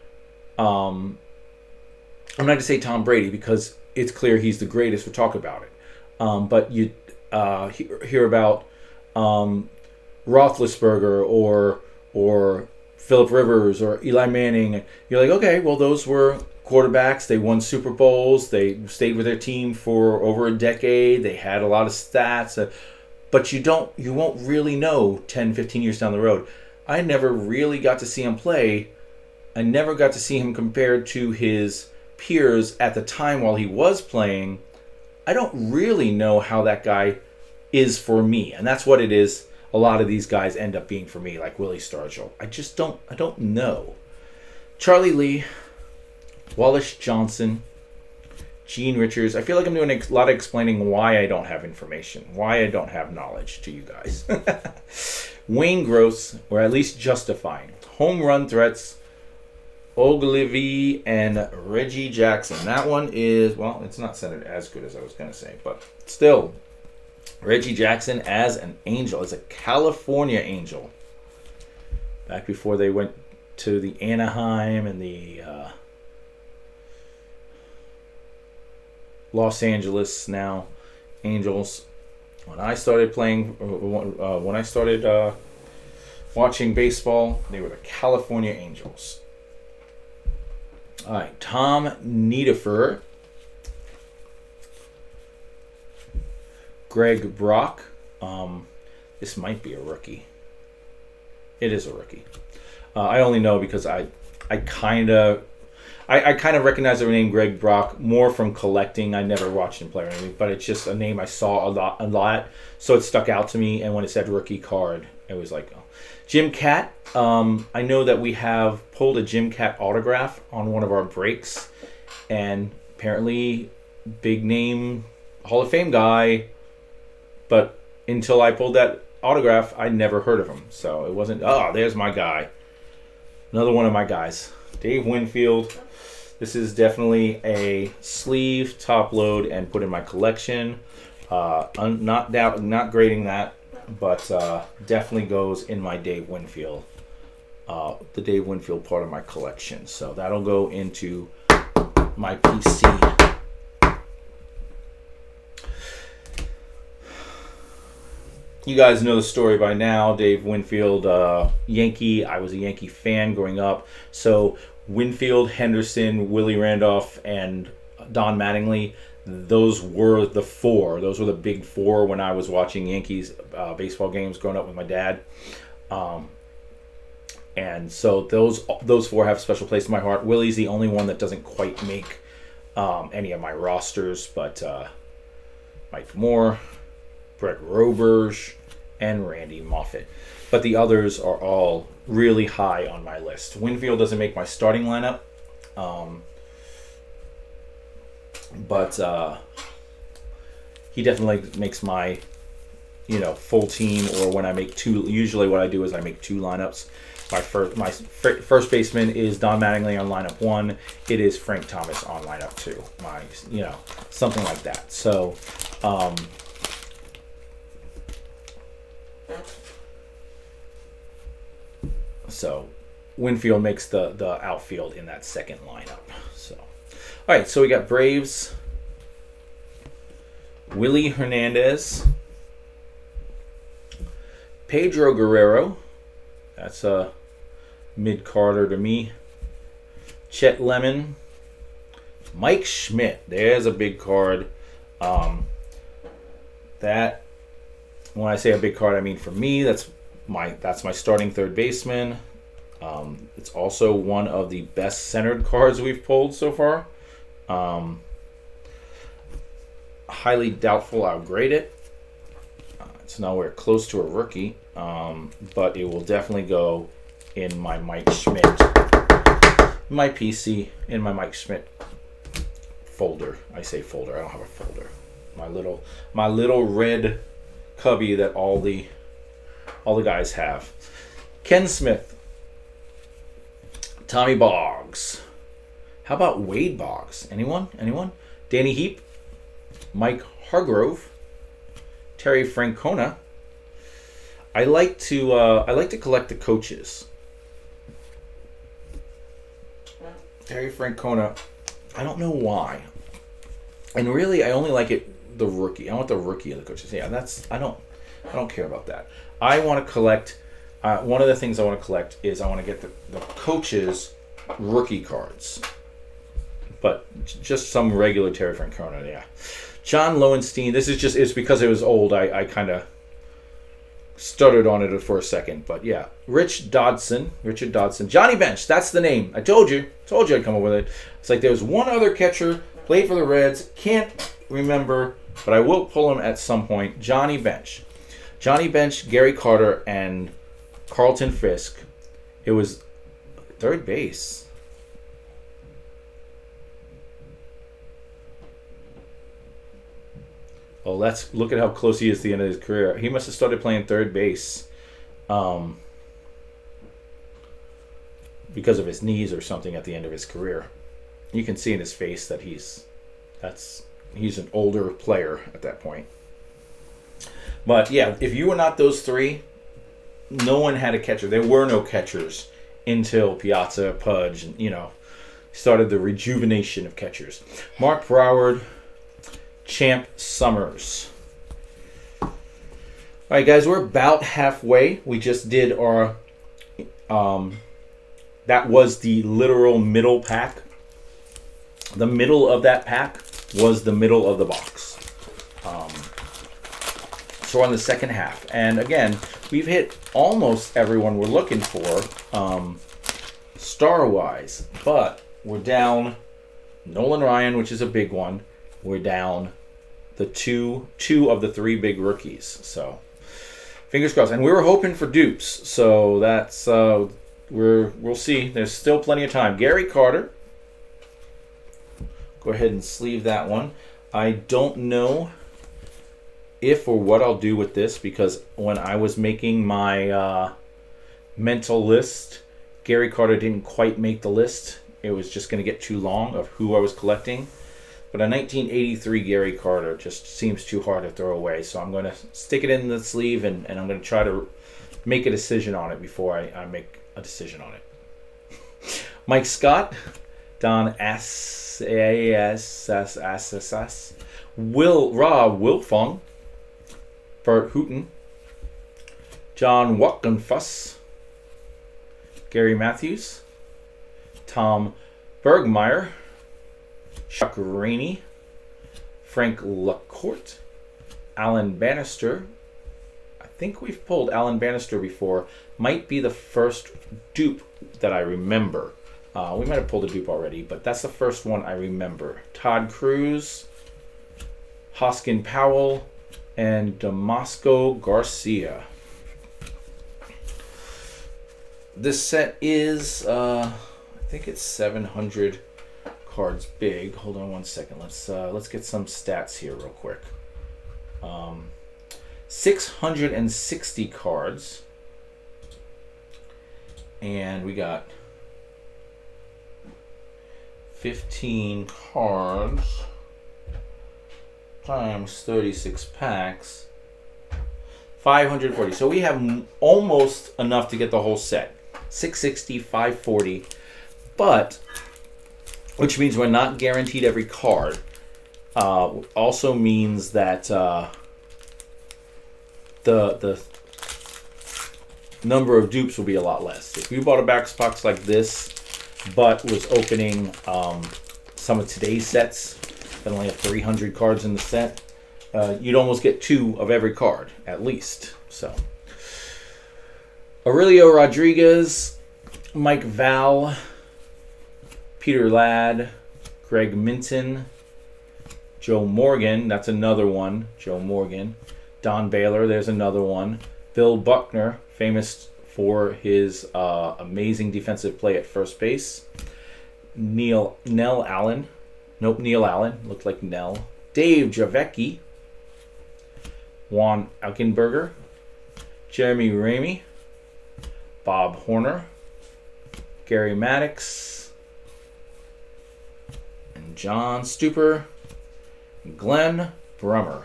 I'm not going to say Tom Brady because it's clear he's the greatest. We'll talk about it. But you hear about Roethlisberger or Phillip Rivers or Eli Manning. You're like, okay, well, those were quarterbacks. They won Super Bowls. They stayed with their team for over a decade. They had a lot of stats. But you won't really know 10, 15 years down the road. I never really got to see him play. I never got to see him compared to his peers at the time while he was playing. I don't really know how that guy is for me. And that's what it is. A lot of these guys end up being for me, like Willie Stargell. I don't know. Charlie Lee, Wallace Johnson, Gene Richards. I feel like I'm doing a lot of explaining why I don't have information, why I don't have knowledge to you guys. Wayne Gross, or at least justifying. Home run threats, Ogilvy and Reggie Jackson. That one is, well, it's not sounded as good as I was going to say, but still. Reggie Jackson as an Angel, as a California Angel. Back before they went to the Anaheim and the Los Angeles now Angels. When I started playing, when I started watching baseball, they were the California Angels. All right, Tom Niederfer. Greg Brock. This might be a rookie. It is a rookie. I only know because I kind of recognize the name Greg Brock more from collecting. I never watched him play or anything, but it's just a name I saw a lot, so it stuck out to me. And when it said rookie card, it was like, oh. Jim Cat. I know that we have pulled a Jim Cat autograph on one of our breaks, and apparently big name Hall of Fame guy. But until I pulled that autograph, I never heard of him. So it wasn't, there's my guy. Another one of my guys. Dave Winfield. This is definitely a sleeve, top load, and put in my collection. Not grading that, but definitely goes in my Dave Winfield the Dave Winfield part of my collection. So that'll go into my PC. You guys know the story by now. Dave Winfield, Yankee. I was a Yankee fan growing up. So Winfield, Henderson, Willie Randolph, and Don Mattingly, those were the four. Those were the big four when I was watching Yankees baseball games growing up with my dad. And so those four have a special place in my heart. Willie's the only one that doesn't quite make any of my rosters, but Mike Moore, Brett Roberge, and Randy Moffett. But the others are all really high on my list. Winfield doesn't make my starting lineup, but he definitely makes my full team. Or when I make two, usually what I do is I make two lineups. My first baseman is Don Mattingly on lineup 1. It is Frank Thomas on lineup 2. Something like that. So Winfield makes the outfield in that second lineup. So, all right. So we got Braves, Willie Hernandez, Pedro Guerrero. That's a mid-carder to me. Chet Lemon, Mike Schmidt. There's a big card. That, when I say a big card, I mean for me, that's my starting third baseman. It's also one of the best centered cards we've pulled so far. Highly doubtful I'll grade it. It's nowhere close to a rookie, but it will definitely go in my Mike Schmidt, my PC, in my Mike Schmidt folder. I say folder. I don't have a folder. My little red cubby that all the guys have. Ken Smith, Tommy Boggs. How about Wade Boggs? Anyone? Danny Heap, Mike Hargrove, Terry Francona. I like to collect the coaches. Terry Francona. I don't know why. And really, I only like the rookie. I want the rookie of the coaches. Yeah, I don't care about that. I want to collect. One of the things I want to collect is I want to get the coaches' rookie cards. But just some regular Terry Francona, yeah. John Lowenstein. This is just, it's because it was old. I kind of stuttered on it for a second, but yeah. Richard Dodson. Johnny Bench. That's the name. I told you I'd come up with it. It's like there's one other catcher, played for the Reds. Can't remember, but I will pull him at some point. Johnny Bench, Gary Carter, and Carlton Fisk. It was third base. Oh, look at how close he is to the end of his career. He must have started playing third base because of his knees or something at the end of his career. You can see in his face that he's an older player at that point. But yeah, if you were not those three, no one had a catcher. There were no catchers until Piazza, Pudge, and started the rejuvenation of catchers. Mark Broward, Champ Summers. All right, guys, we're about halfway. We just did our that was the literal middle pack. The middle of that pack was the middle of the box. So we're on the second half, and again, we've hit almost everyone we're looking for star-wise, but we're down Nolan Ryan, which is a big one. We're down the two of the three big rookies. So fingers crossed. And we were hoping for dupes. So that's we'll see. There's still plenty of time. Gary Carter. Go ahead and sleeve that one. I don't know if or what I'll do with this, because when I was making my mental list, Gary Carter didn't quite make the list. It was just going to get too long of who I was collecting. But a 1983 Gary Carter just seems too hard to throw away. So I'm going to stick it in the sleeve, and I'm going to try to make a decision on it before I make a decision on it. Mike Scott, Don Ass, Wilfong, Bert Hooten, John Wackenfuss, Gary Matthews, Tom Bergmeyer, Chuck Rainey, Frank Lacourte, Alan Bannister. I think we've pulled Alan Bannister before. Might be the first dupe that I remember. We might have pulled a dupe already, but that's the first one I remember. Todd Cruz, Hoskin Powell, and Damasco Garcia. This set is, I think it's 700 cards big. Hold on one second. Let's get some stats here real quick. 660 cards, and we got 15 cards times 36 packs, 540. So we have almost enough to get the whole set. 660, 540, but which means we're not guaranteed every card. Also means that the number of dupes will be a lot less. If you bought a box like this, but was opening some of today's sets that only have 300 cards in the set, you'd almost get 2 of every card at least. So Aurelio Rodriguez, Mike Val, Peter Ladd, Greg Minton, Joe Morgan, that's another one, Joe Morgan. Don Baylor, there's another one. Bill Buckner, famous for his amazing defensive play at first base. Neil Allen, looked like Nell. Dave Javecki, Juan Alkenberger, Jeremy Ramey, Bob Horner, Gary Maddox, and John Stuper, Glenn Brummer.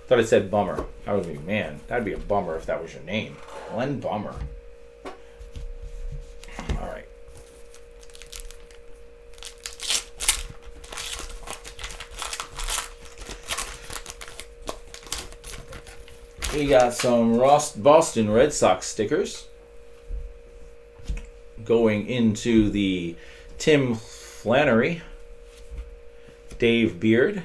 Thought it said Bummer. I would be, man, that'd be a bummer if that was your name. Glenn Bummer. All right. We got some Boston Red Sox stickers going into the Tim Flannery, Dave Beard,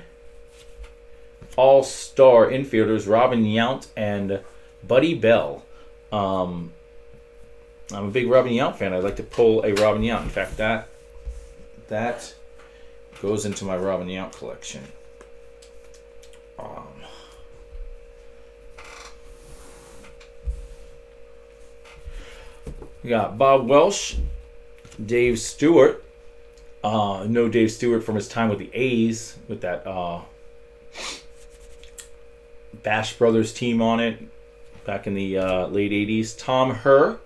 all-star infielders Robin Yount and Buddy Bell. I'm a big Robin Yount fan. I'd like to pull a Robin Yount. In fact, that goes into my Robin Yount collection. We got Bob Welsh, Dave Stewart. Know Dave Stewart from his time with the A's with that Bash Brothers team on it back in the late 80s. Tom Herr,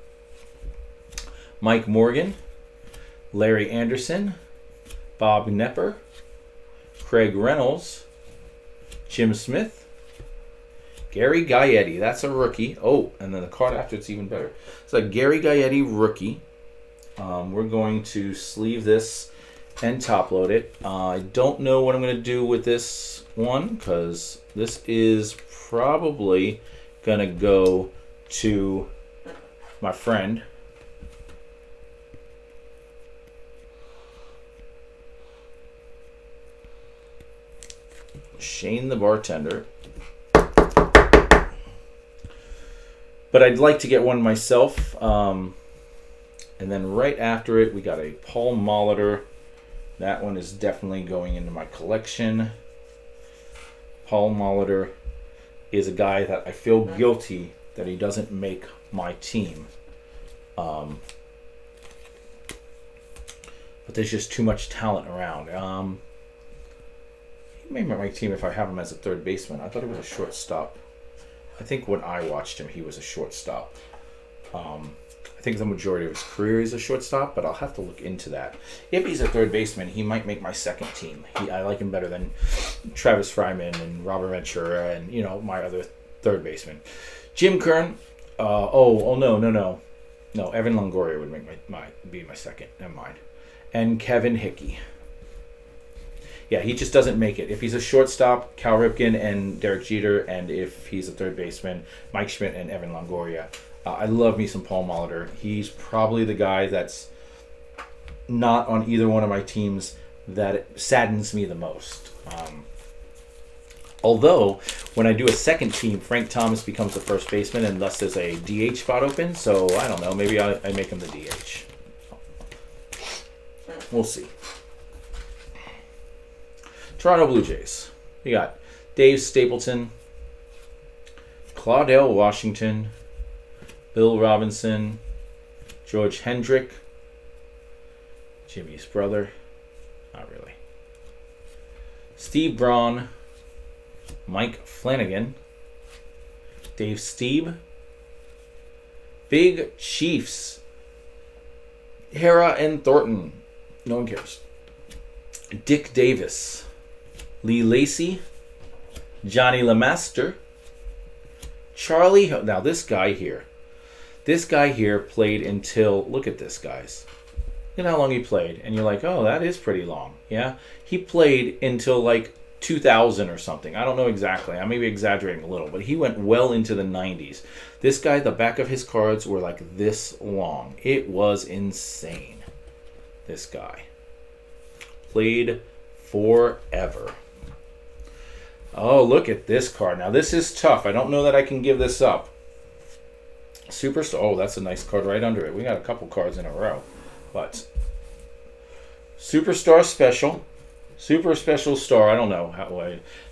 Mike Morgan, Larry Anderson, Bob Knepper, Craig Reynolds, Jim Smith, Gary Gaetti. That's a rookie. Oh, and then the card after it's even better. It's a Gary Gaetti rookie. We're going to sleeve this and top load it. I don't know what I'm going to do with this one because this is probably going to go to my friend Shane the bartender. But I'd like to get one myself. And then right after it, we got a Paul Molitor. That one is definitely going into my collection. Paul Molitor is a guy that I feel guilty that he doesn't make my team. But there's just too much talent around. He may make my team if I have him as a third baseman. I thought he was a shortstop. I think when I watched him, he was a shortstop. I think the majority of his career is a shortstop, but I'll have to look into that. If he's a third baseman, he might make my second team. I like him better than Travis Fryman and Robert Ventura and, my other third baseman. Jim Kern, No, Evan Longoria would make be my second. Never mind. And Kevin Hickey. Yeah, he just doesn't make it. If he's a shortstop, Cal Ripken and Derek Jeter, and if he's a third baseman, Mike Schmidt and Evan Longoria. I love me some Paul Molitor. He's probably the guy that's not on either one of my teams that it saddens me the most. Although, when I do a second team, Frank Thomas becomes the first baseman, and thus there's a DH spot open. So, I don't know. Maybe I make him the DH. We'll see. Toronto Blue Jays. We got Dave Stapleton, Claudell Washington, Bill Robinson, George Hendrick, Jimmy's brother. Not really. Steve Braun, Mike Flanagan, Dave Steeb, Big Chiefs, Hera and Thornton. No one cares. Dick Davis, Lee Lacey, Johnny LeMaster, Charlie. Now this guy here played until, look at this, guys. Look at how long he played. And you're like, oh, that is pretty long. Yeah. He played until like 2000 or something. I don't know exactly. I may be exaggerating a little, but he went well into the 90s. This guy, the back of his cards were like this long. It was insane. This guy played forever. Oh, look at this card. Now, this is tough. I don't know that I can give this up. Superstar. Oh, that's a nice card right under it. We got a couple cards in a row. But Superstar Special. Super Special Star. I don't know how.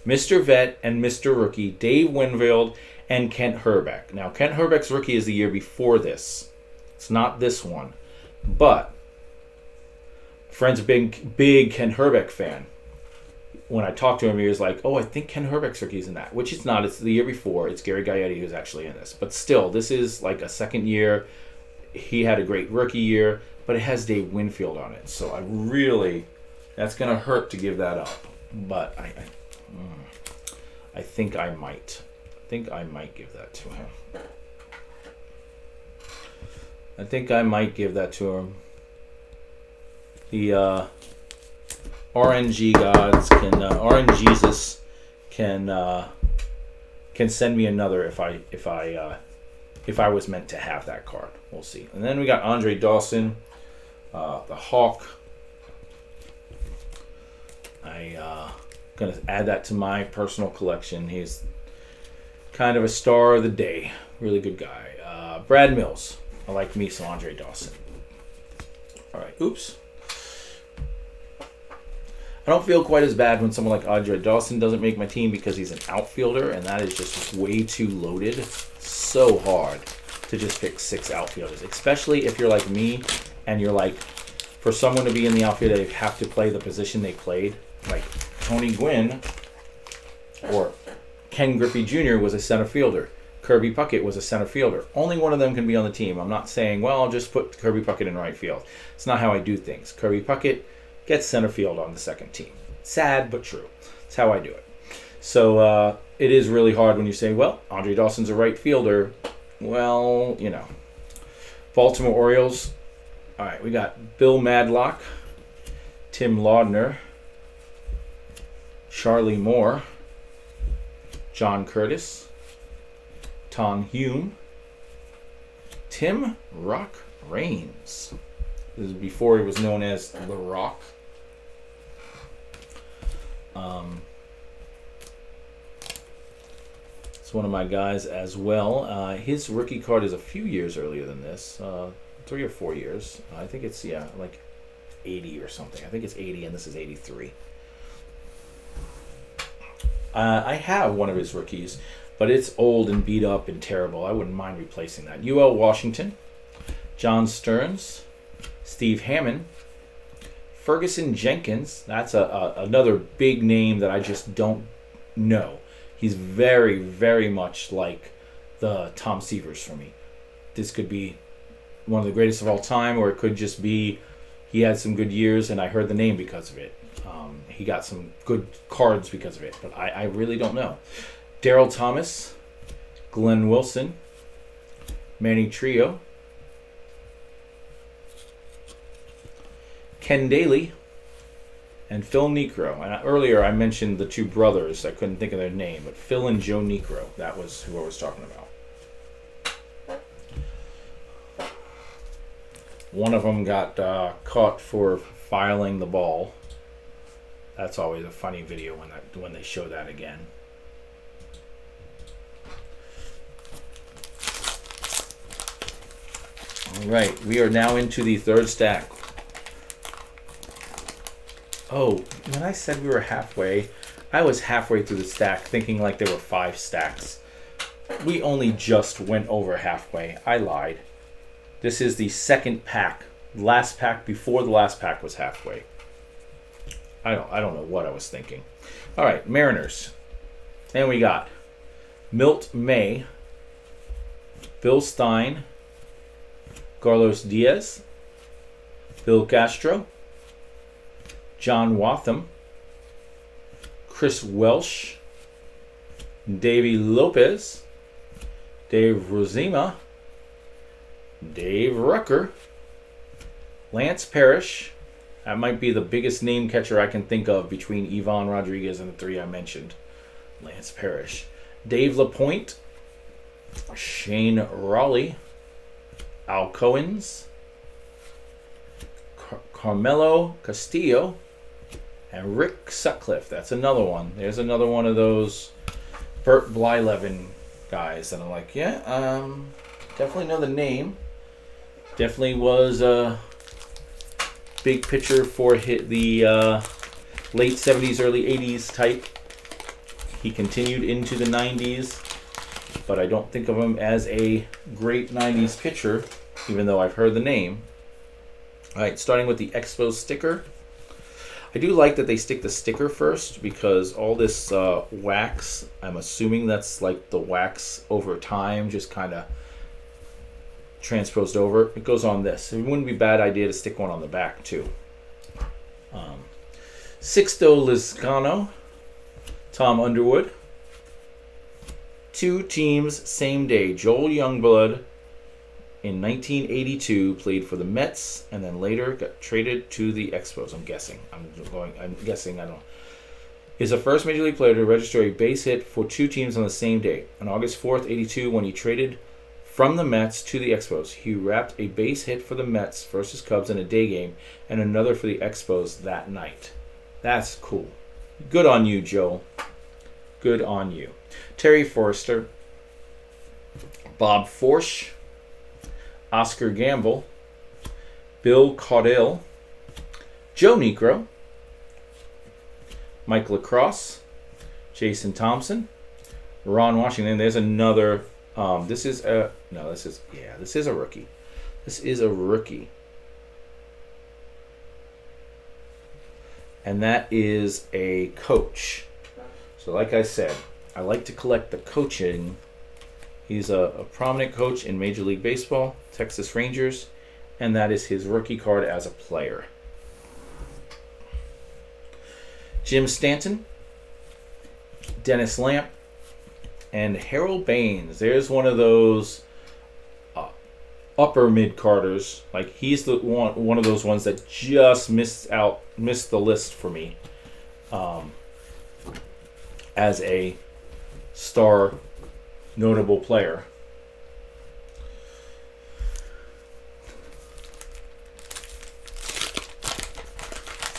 Mr. Vet and Mr. Rookie. Dave Winfield and Kent Herbeck. Now, Kent Herbeck's rookie is the year before this. It's not this one. But friend's a big Ken Herbeck fan. When I talked to him, he was like, oh, I think Ken Herbeck's rookie's in that. Which it's not. It's the year before. It's Gary Gaetti who's actually in this. But still, this is like a second year. He had a great rookie year, but it has Dave Winfield on it. So that's going to hurt to give that up. But I think I might. I think I might give that to him. The RNG gods RN Jesus can send me another if I was meant to have that card. We'll see. And then we got Andre Dawson, the Hawk. I gonna add that to my personal collection. He's kind of a star of the day. Really good guy. Brad Mills. I like me some Andre Dawson. All right. Oops. I don't feel quite as bad when someone like Andre Dawson doesn't make my team because he's an outfielder, and that is just way too loaded. So hard to just pick 6 outfielders, especially if you're like me and you're like, for someone to be in the outfield, they have to play the position they played. Like Tony Gwynn or Ken Griffey Jr. was a center fielder. Kirby Puckett was a center fielder. Only one of them can be on the team. I'm not saying, well, I'll just put Kirby Puckett in right field. It's not how I do things. Kirby Puckett gets center field on the second team. Sad, but true. That's how I do it. So it is really hard when you say, well, Andre Dawson's a right fielder. Well, you know. Baltimore Orioles. All right, we got Bill Madlock, Tim Laudner, Charlie Moore, John Curtis, Tom Hume, Tim Rock Raines. This is before he was known as The Rock. It's one of my guys as well. His rookie card is a few years earlier than this, 3 or 4 years. I think it's, like 80 or something. I think it's 80 and this is 83. I have one of his rookies, but it's old and beat up and terrible. I wouldn't mind replacing that. UL Washington, John Stearns, Steve Hammond, Ferguson Jenkins. That's another big name that I just don't know. He's very, very much like the Tom Seavers for me. This could be one of the greatest of all time, or it could just be he had some good years and I heard the name because of it. He got some good cards because of it, but I really don't know. Daryl Thomas, Glenn Wilson, Manny Trio, Ken Daly, and Phil Necro. And earlier I mentioned the two brothers. I couldn't think of their name, but Phil and Joe Necro. That was who I was talking about. One of them got caught for filing the ball. That's always a funny video when they show that again. All right, we are now into the third stack. Oh, when I said we were halfway, I was halfway through the stack thinking like there were 5 stacks. We only just went over halfway. I lied. This is the second pack. Last pack before the last pack was halfway. I don't know what I was thinking. All right, Mariners. And we got Milt May, Bill Stein, Carlos Diaz, Bill Castro, John Watham, Chris Welsh, Davey Lopez, Dave Rosima, Dave Rucker, Lance Parrish. That might be the biggest name catcher I can think of between Ivan Rodriguez and the 3 I mentioned. Lance Parrish. Dave LaPointe, Shane Raleigh, Al Cohens, Carmelo Castillo, and Rick Sutcliffe. That's another one. There's another one of those Bert Blyleven guys that I'm like, yeah, definitely know the name. Definitely was a big pitcher for the late 70s, early 80s type. He continued into the 90s, but I don't think of him as a great 90s pitcher, even though I've heard the name. All right, starting with the Expos sticker. I do like that they stick the sticker first because all this wax, I'm assuming that's like the wax over time, just kind of transposed over. It goes on this. It wouldn't be a bad idea to stick one on the back too. Sixto Lizcano, Tom Underwood. 2 teams, same day. Joel Youngblood in 1982 played for the Mets and then later got traded to the Expos. I'm guessing. I don't know. Is the first Major League player to register a base hit for 2 teams on the same day. On August 4th, 82, when he traded from the Mets to the Expos, he wrapped a base hit for the Mets versus Cubs in a day game and another for the Expos that night. That's cool. Good on you, Joel. Good on you. Terry Forrester, Bob Forsch, Oscar Gamble, Bill Caudill, Joe Necro, Mike Lacrosse, Jason Thompson, Ron Washington. There's another. This is a rookie. This is a rookie. And that is a coach. So like I said, I like to collect the coaching. He's a prominent coach in Major League Baseball, Texas Rangers, and that is his rookie card as a player. Jim Stanton, Dennis Lamp, and Harold Baines. There's one of those upper mid carders. Like he's the one of those ones that just missed the list for me as a star notable player.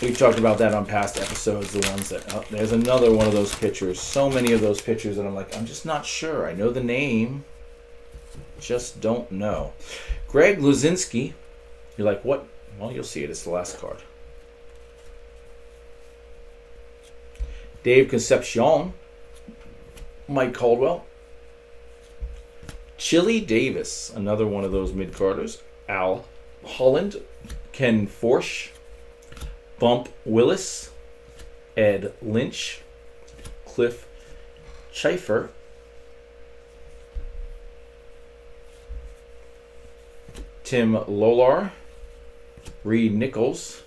We've talked about that on past episodes, the ones that there's another one of those pitchers. So many of those pitchers that I'm like, I'm just not sure. I know the name, just don't know. Greg Luzinski. You're like, what? Well, you'll see it. It's the last card. Dave Concepcion, Mike Caldwell, Chili Davis, another one of those mid-carders, Al Holland, Ken Forsch, Bump Willis, Ed Lynch, Cliff Schaefer, Tim Lolar, Reed Nichols,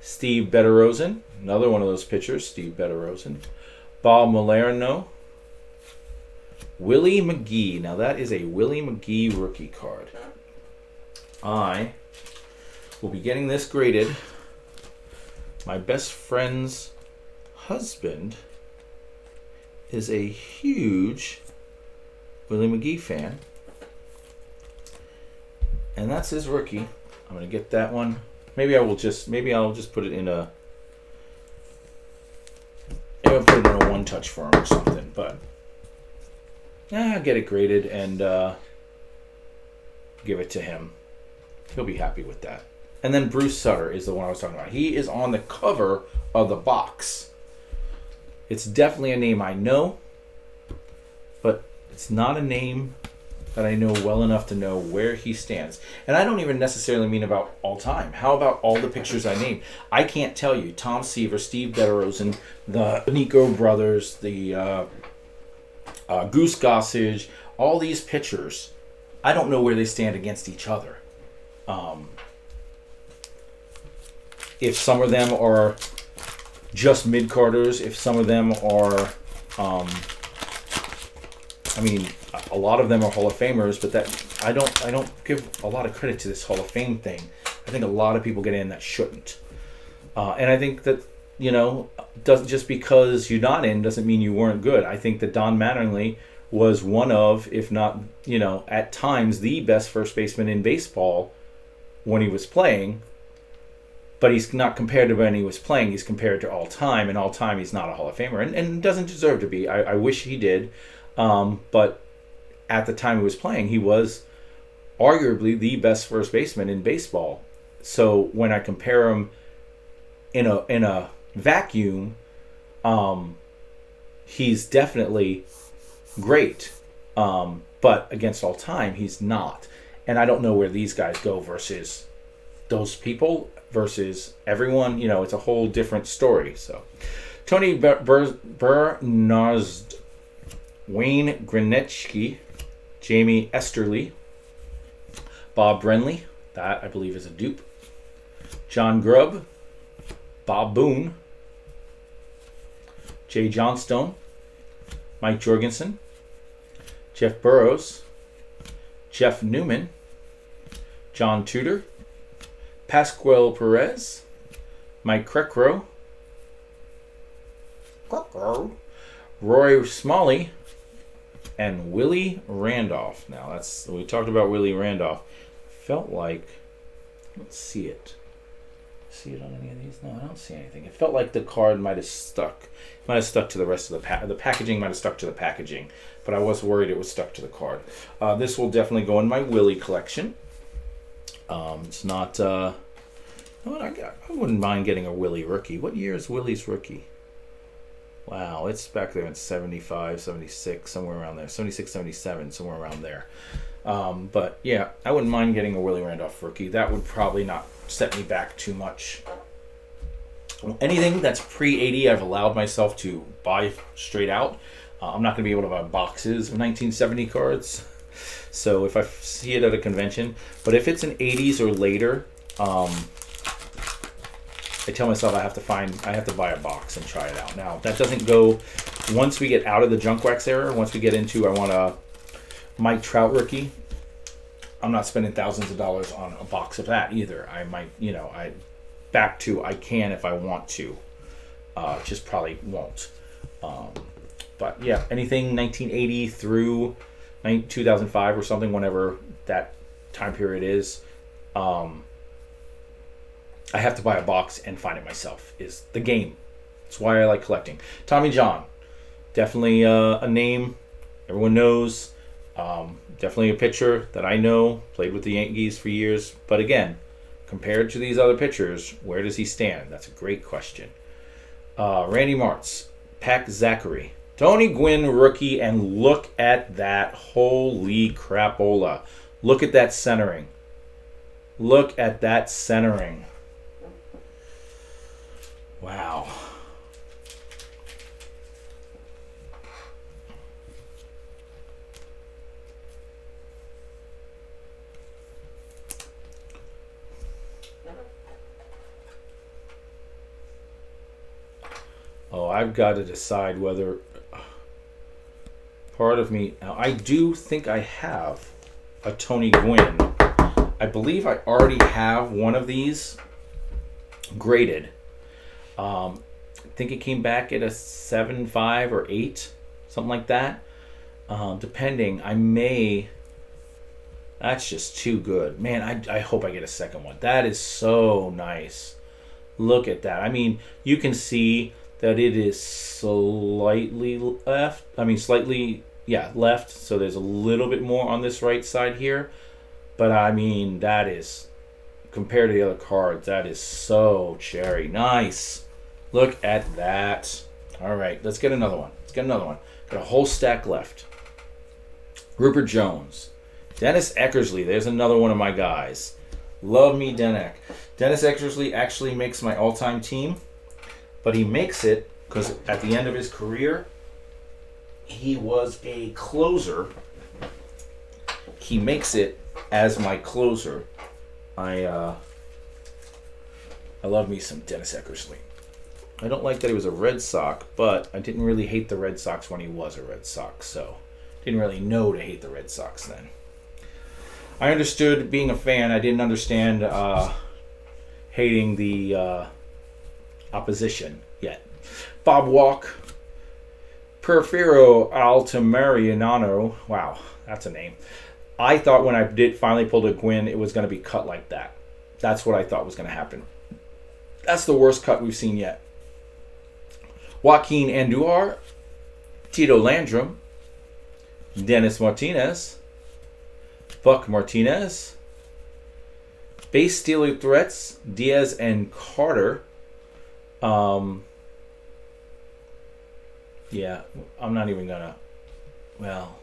Steve Betterosen, another one of those pitchers, Steve Betterosen, Bob Malerno, Willie McGee. Now that is a Willie McGee rookie card. I will be getting this graded. My best friend's husband is a huge Willie McGee fan. And that's his rookie. I'm gonna get that one. Maybe I'll just put it in a one-touch for him or something. But I'll get it graded and give it to him. He'll be happy with that. And then Bruce Sutter is the one I was talking about. He is on the cover of the box. It's definitely a name I know, but it's not a name that I know well enough to know where he stands. And I don't even necessarily mean about all time. How about all the pictures I named? I can't tell you. Tom Seaver, Steve Detterosen, the Nico brothers, the Goose Gossage, all these pitchers, I don't know where they stand against each other. If some of them are just mid-carders, if some of them are, a lot of them are Hall of Famers, but that I don't give a lot of credit to this Hall of Fame thing. I think a lot of people get in that shouldn't. And I think that, just because you're not in doesn't mean you weren't good. I think that Don Mattingly was one of, if not, at times the best first baseman in baseball when he was playing. But he's not compared to when he was playing. He's compared to all time, and all time he's not a Hall of Famer, and doesn't deserve to be. I wish he did, but at the time he was playing, he was arguably the best first baseman in baseball. So when I compare him in a vacuum, he's definitely great, but against all time, he's not. And I don't know where these guys go versus those people versus everyone. It's a whole different story. So, Tony Bernard, Wayne Gretzky, Jamie Esterly, Bob Brenly, that I believe is a dupe, John Grubb, Bob Boone, Jay Johnstone, Mike Jorgensen, Jeff Burrows, Jeff Newman, John Tudor, Pascual Perez, Mike Krekrow, Roy Smalley, and Willie Randolph. Now we talked about Willie Randolph. Felt like, let's see it. See it on any of these? No, I don't see anything. It felt like the card might have stuck. Might have stuck to the rest of the packaging might have stuck to the packaging, but I was worried it was stuck to the card. This will definitely go in my Willie collection. It's not. I wouldn't mind getting a Willie rookie. What year is Willie's rookie? Wow, it's back there in 75, 76, somewhere around there. 76, 77, somewhere around there. But yeah, I wouldn't mind getting a Willie Randolph rookie. That would probably not set me back too much. Anything that's pre-80, I've allowed myself to buy straight out. I'm not going to be able to buy boxes of 1970 cards. So if I see it at a convention, but if it's an 80s or later, I tell myself I have to buy a box and try it out. Now that doesn't go once we get out of the junk wax era. Once we get into, I want a Mike Trout rookie. I'm not spending thousands of dollars on a box of that either. I might, I can if I want to. Just probably won't. But yeah, anything 1980 through 2005 or something, whenever that time period is, I have to buy a box and find it myself. Is the game. That's why I like collecting. Tommy John, definitely a name everyone knows. Definitely a pitcher that I know, played with the Yankees for years. But again, compared to these other pitchers, where does he stand? That's a great question. Randy Martz, Pac Zachary, Tony Gwynn rookie, and look at that. Holy crapola. Look at that centering. Look at that centering. Wow. Oh, I've got to decide whether part of me. Now, I do think I have a Tony Gwynn. I believe I already have one of these graded. I think it came back at a 7.5 or 8, something like that. Depending, I may. That's just too good. Man, I hope I get a second one. That is so nice. Look at that. I mean, you can see that it is slightly left. Left. So there's a little bit more on this right side here. But I mean, that is, compared to the other cards, that is so cherry. Nice. Look at that. All right, let's get another one. Got a whole stack left. Rupert Jones. Dennis Eckersley. There's another one of my guys. Love me, Denek. Dennis Eckersley actually makes my all-time team, but he makes it because at the end of his career, he was a closer. He makes it as my closer. I love me some Dennis Eckersley. I don't like that he was a Red Sox, but I didn't really hate the Red Sox when he was a Red Sox, so didn't really know to hate the Red Sox then. I understood being a fan. I didn't understand hating the opposition yet. Bob Walk. Perfiro Altamirano. Wow, that's a name. I thought when I did finally pull the Gwyn, it was going to be cut like that. That's what I thought was going to happen. That's the worst cut we've seen yet. Joaquin Andujar. Tito Landrum. Dennis Martinez. Buck Martinez. Base stealer threats, Diaz and Carter. Yeah, I'm not even gonna. Well,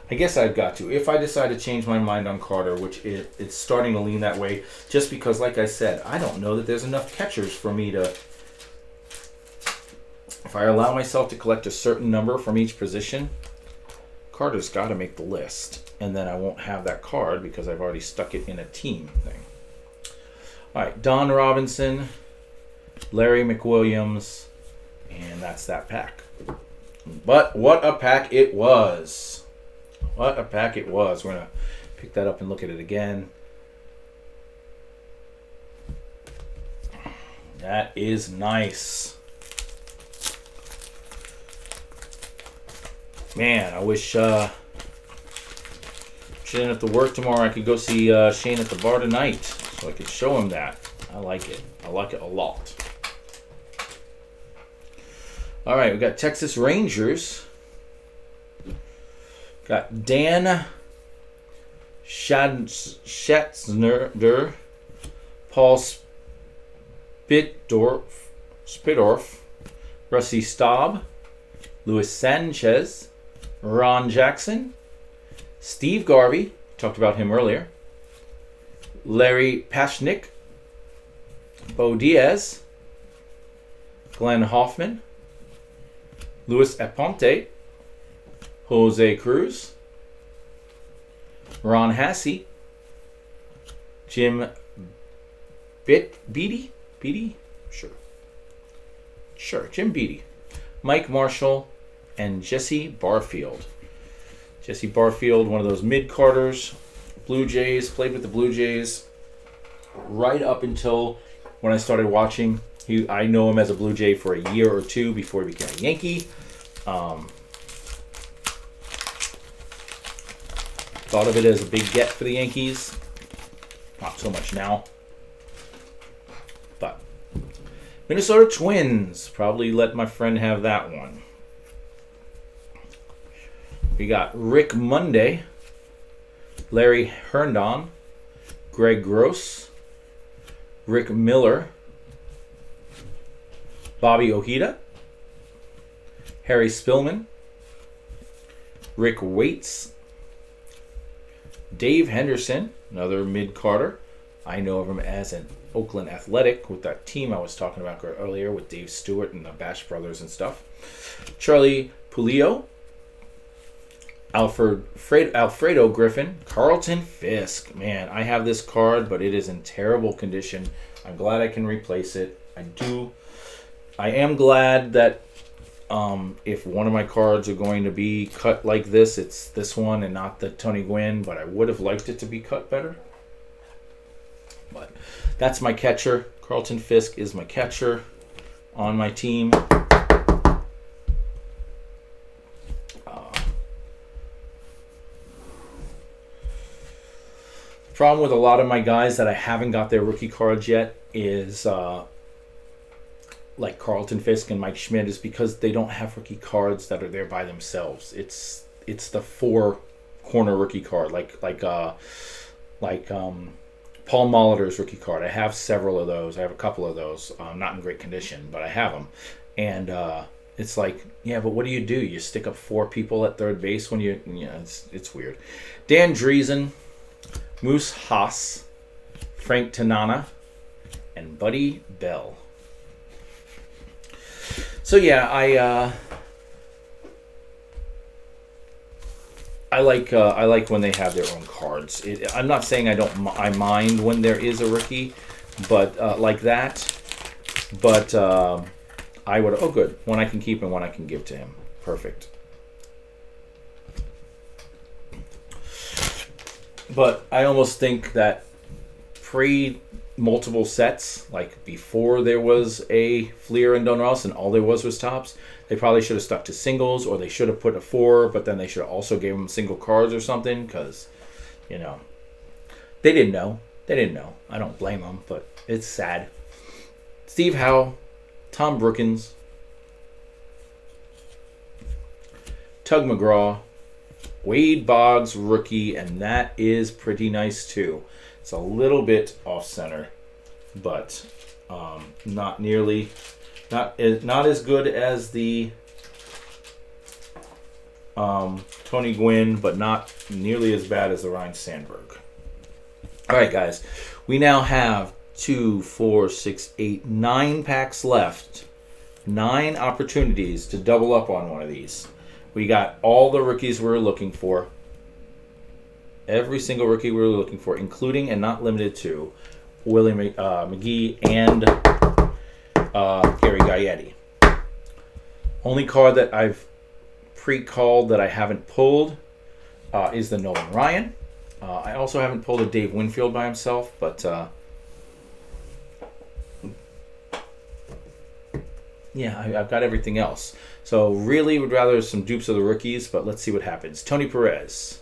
I guess I've got to. If I decide to change my mind on Carter, which it's starting to lean that way, just because, like I said, I don't know that there's enough catchers for me to. If I allow myself to collect a certain number from each position, Carter's got to make the list, and then I won't have that card because I've already stuck it in a team thing. All right, Don Robinson, Larry McWilliams, and that's that pack. But what a pack it was. What a pack it was. We're going to pick that up and look at it again. That is nice. Man, I wish Shane didn't have to work tomorrow. I could go see Shane at the bar tonight so I could show him that. I like it. I like it a lot. All right, we got Texas Rangers. Got Dan Schatzner, Paul Spitdorf, Rusty Staub, Luis Sanchez, Ron Jackson, Steve Garvey, talked about him earlier, Larry Pashnik, Bo Diaz, Glenn Hoffman, Luis Aponte, Jose Cruz, Ron Hassey, Jim Beatty? Sure, Jim Beatty, Mike Marshall, and Jesse Barfield. Jesse Barfield, one of those mid-carders, Blue Jays, played with the Blue Jays right up until when I started watching. I know him as a Blue Jay for a year or two before he became a Yankee. Thought of it as a big get for the Yankees. Not so much now. But Minnesota Twins. Probably let my friend have that one. We got Rick Monday, Larry Herndon, Greg Gross, Rick Miller, Bobby Ojeda, Harry Spillman, Rick Waits, Dave Henderson, another mid-carder. I know of him as an Oakland Athletic with that team I was talking about earlier with Dave Stewart and the Bash Brothers and stuff. Charlie Pulio, Alfredo Griffin, Carlton Fisk. Man, I have this card, but it is in terrible condition. I'm glad I can replace it. I am glad that If one of my cards are going to be cut like this, it's this one and not the Tony Gwynn, but I would have liked it to be cut better. But that's my catcher. Carlton Fisk is my catcher on my team. Problem with a lot of my guys that I haven't got their rookie cards yet is like Carlton Fisk and Mike Schmidt is because they don't have rookie cards that are there by themselves. It's the 4 corner rookie card like Paul Molitor's rookie card. I have several of those. I have a couple of those. Not in great condition, but I have them. And it's like, yeah, but what do? You stick up 4 people at third base when it's weird. Dan Driesen, Moose Haas, Frank Tanana, and Buddy Bell. So yeah, I like when they have their own cards. I'm not saying I mind when there is a rookie, but like that. But I would. Oh, good. One I can keep and one I can give to him. Perfect. But I almost think that multiple sets, like before there was a Fleer and Donruss and all there was Topps, they probably should have stuck to singles, or they should have put a 4, but then they should have also gave them single cards or something, because, they didn't know. I don't blame them, but it's sad. Steve Howe, Tom Brookins, Tug McGraw, Wade Boggs rookie, and that is pretty nice too. It's a little bit off center, but not as good as the Tony Gwynn, but not nearly as bad as the Ryan Sandberg. All right, guys, we now have 2, 4, 6, 8, 9 packs left. 9 opportunities to double up on one of these. We got all the rookies we were looking for. Every single rookie we were looking for, including and not limited to Willie McGee and Gary Gaetti. Only card that I've pre-called that I haven't pulled is the Nolan Ryan. I also haven't pulled a Dave Winfield by himself, but yeah, I've got everything else. So really would rather some dupes of the rookies, but let's see what happens. Tony Perez,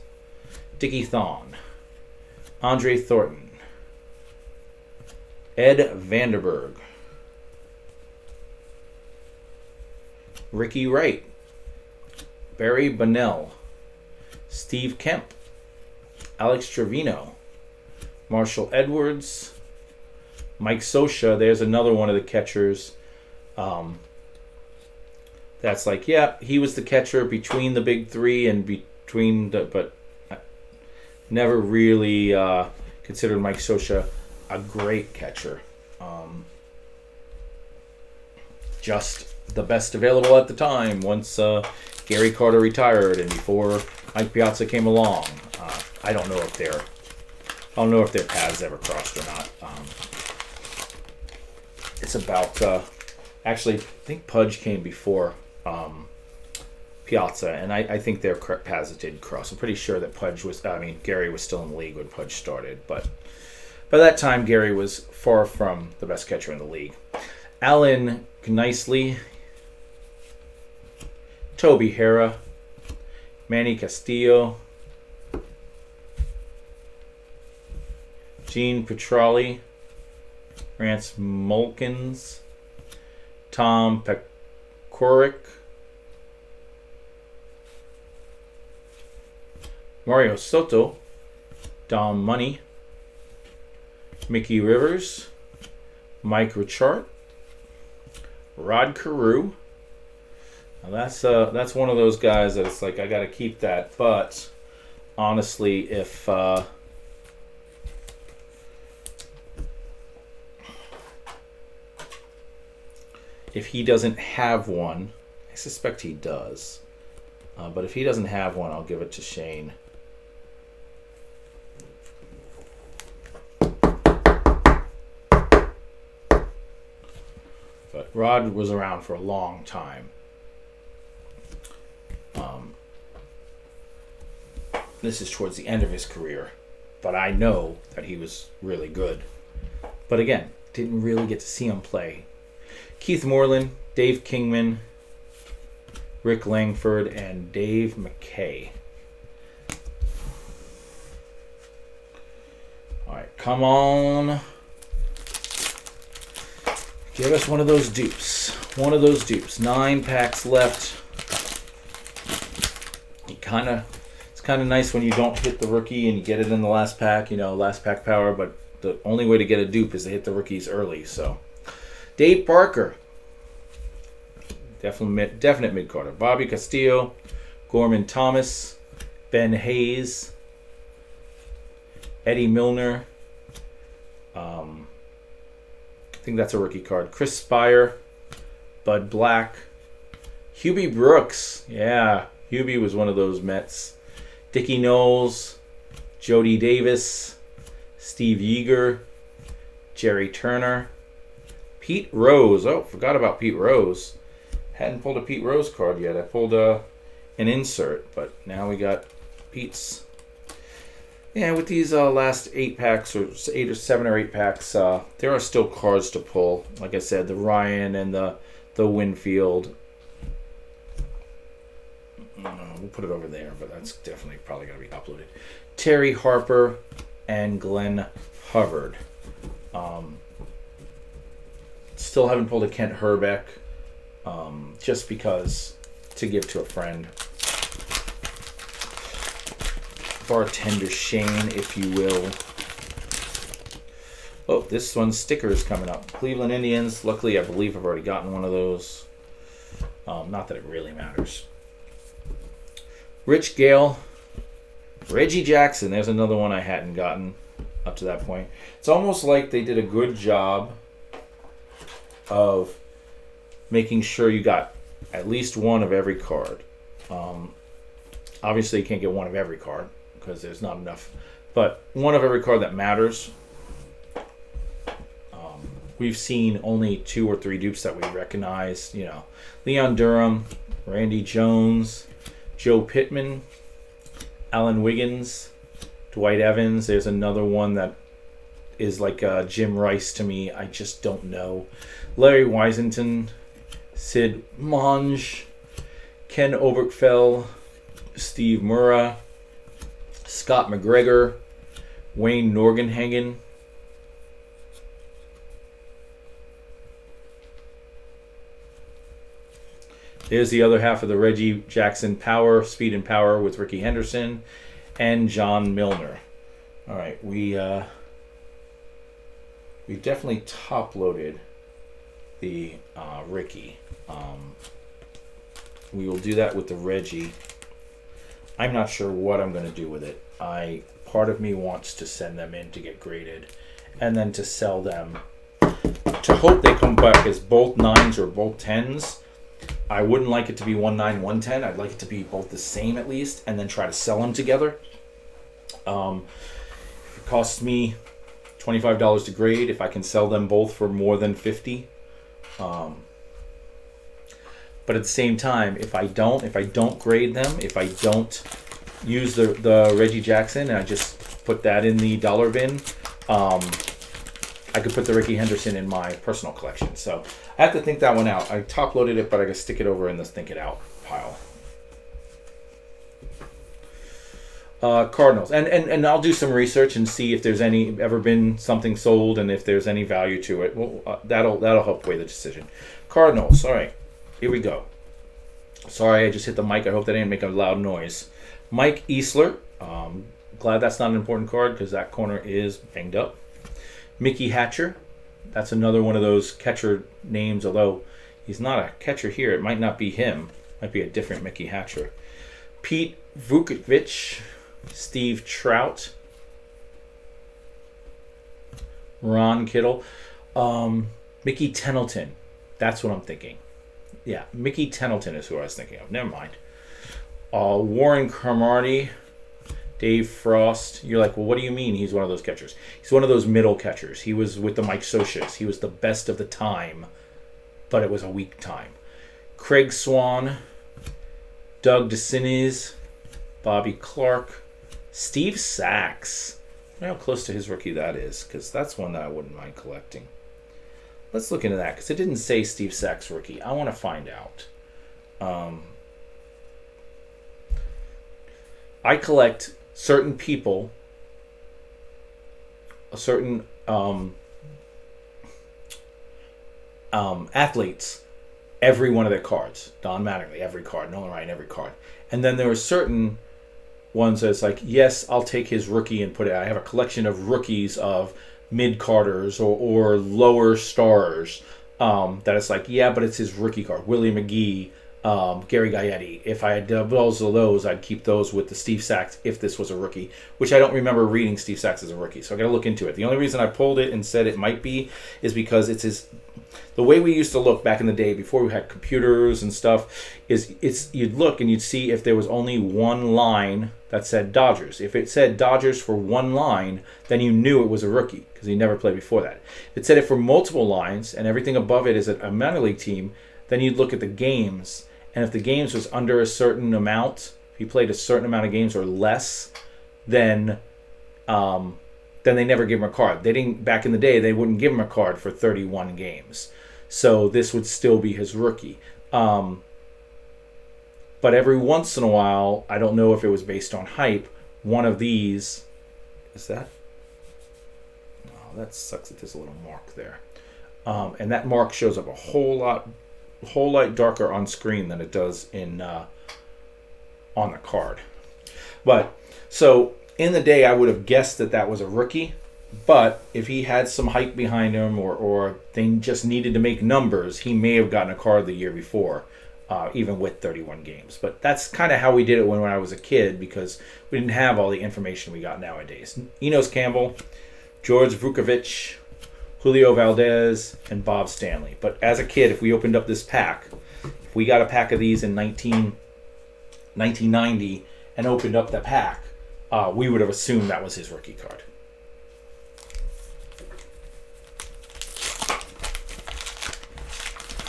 Dickie Thon, Andre Thornton, Ed Vanderberg, Ricky Wright, Barry Bonnell, Steve Kemp, Alex Trevino, Marshall Edwards, Mike Scioscia. There's another one of the catchers. That's like, yeah, he was the catcher between the big 3 and but I never really considered Mike Scioscia a great catcher. Just the best available at the time once Gary Carter retired and before Mike Piazza came along. I don't know if their paths ever crossed or not. It's about actually, I think Pudge came before Piazza, and I think their paths did cross. I'm pretty sure that Gary was still in the league when Pudge started, but by that time Gary was far from the best catcher in the league. Alan Knisely, Toby Hara, Manny Castillo, Gene Petralli, Rance Mulkins, Tom Pekoric, Mario Soto, Dom Money, Mickey Rivers, Mike Richard, Rod Carew. Now that's one of those guys that it's like I got to keep that, but honestly, if he doesn't have one, I suspect he does. But if he doesn't have one, I'll give it to Shane. But Rod was around for a long time. This is towards the end of his career, but I know that he was really good. But again, didn't really get to see him play. Keith Moreland, Dave Kingman, Rick Langford, and Dave McKay. All right, come on. Give us one of those dupes. One of those dupes. 9 packs left. It's kind of nice when you don't hit the rookie and you get it in the last pack, last pack power, but the only way to get a dupe is to hit the rookies early. So, Dave Parker. Definite mid-carder. Bobby Castillo, Gorman Thomas, Ben Hayes, Eddie Milner. I think that's a rookie card. Chris Spire, Bud Black, Hubie Brooks. Yeah, Hubie was one of those Mets. Dickie Knowles, Jody Davis, Steve Yeager, Jerry Turner, Pete Rose. Oh, forgot about Pete Rose. Hadn't pulled a Pete Rose card yet. I pulled an insert, but now we got Pete's. Yeah, with these last 8 packs, or 8 or 7 or 8 packs, there are still cards to pull. Like I said, the Ryan and the Winfield. We'll put it over there, but that's definitely probably going to be uploaded. Terry Harper and Glenn Hubbard. Still haven't pulled a Kent Herbeck, just because to give to a friend. Bartender Shane, if you will. Oh, this one's sticker is coming up. Cleveland Indians. Luckily, I believe I've already gotten one of those. Not that it really matters. Rich Gale. Reggie Jackson. There's another one I hadn't gotten up to that point. It's almost like they did a good job of making sure you got at least one of every card. Obviously, you can't get one of every card because there's not enough. But one of every card that matters. We've seen only 2 or 3 dupes that we recognize. Leon Durham, Randy Jones, Joe Pittman, Alan Wiggins, Dwight Evans. There's another one that is like Jim Rice to me. I just don't know. Larry Wiesenton, Sid Monge, Ken Oberkfell, Steve Murrah, Scott McGregor, Wayne Norgenhagen, there's the other half of the Reggie Jackson Power, Speed and Power with Ricky Henderson and John Milner. All right, we've definitely top-loaded the Ricky. We will do that with the Reggie. I'm not sure what I'm going to do with it. Part of me wants to send them in to get graded and then to sell them to hope they come back as both 9s or both 10s. I wouldn't like it to be 1 9, 1 10. I'd like it to be both the same at least, and then try to sell them together. If it costs me $25 to grade, if I can sell them both for more than $50. But at the same time, if I don't grade them, if I don't use the Reggie Jackson and I just put that in the dollar bin, I could put the Ricky Henderson in my personal collection. So I have to think that one out. I top-loaded it, but I gotta stick it over in the think it out pile. Cardinals, and I'll do some research and see if there's ever been something sold and if there's any value to it. Well, that'll help weigh the decision. Cardinals. All right, here we go. Sorry, I just hit the mic. I hope that didn't make a loud noise. Mike Easler. Glad that's not an important card because that corner is banged up. Mickey Hatcher. That's another one of those catcher names, although he's not a catcher here. It might not be him. Might be a different Mickey Hatcher. Pete Vukovic, Steve Trout, Ron Kittle, Mickey Tettleton. That's what I'm thinking. Yeah, Mickey Tettleton is who I was thinking of. Never mind. Warren Cromartie, Dave Frost. You're like, well, what do you mean he's one of those catchers? He's one of those middle catchers. He was with the Mike Sochas. He was the best of the time, but it was a weak time. Craig Swan, Doug DeCinnes, Bobby Clark, Steve Sachs. I wonder how close to his rookie that is, because that's one that I wouldn't mind collecting. Let's look into that, because it didn't say Steve Sachs rookie. I want to find out. I collect certain people, certain athletes, every one of their cards, Don Mattingly, every card, Nolan Ryan, every card. And then there are certain ones that's like, yes, I'll take his rookie and put it. I have a collection of rookies of mid-carders or lower stars that it's like, yeah, but it's his rookie card. Willie McGee, Gary Gaetti. If I had doubles of those, I'd keep those with the Steve Sachs if this was a rookie, which I don't remember reading Steve Sachs as a rookie. So I got to look into it. The only reason I pulled it and said it might be is because it's his. The way we used to look back in the day before we had computers and stuff is you'd look and you'd see if there was only one line that said Dodgers. If it said Dodgers for one line, then you knew it was a rookie because he never played before that. If it said it for multiple lines and everything above it is a minor league team, then you'd look at the games. And if the games was under a certain amount, if he played a certain amount of games or less, then they never give him a card. They didn't back in the day. They wouldn't give him a card for 31 games. So this would still be his rookie. But every once in a while, I don't know if it was based on hype, one of these is that. Oh, that sucks that there's a little mark there, and that mark shows up a whole lot darker on screen than it does in on the card. But so in the day, I would have guessed that was a rookie. But if he had some hype behind him or they just needed to make numbers, he may have gotten a card the year before, even with 31 games. But that's kind of how we did it when I was a kid because we didn't have all the information we got nowadays. Enos Campbell, George Vukovic, Julio Valdez, and Bob Stanley. But as a kid, if we opened up this pack, if we got a pack of these in 1990 and opened up the pack, we would have assumed that was his rookie card.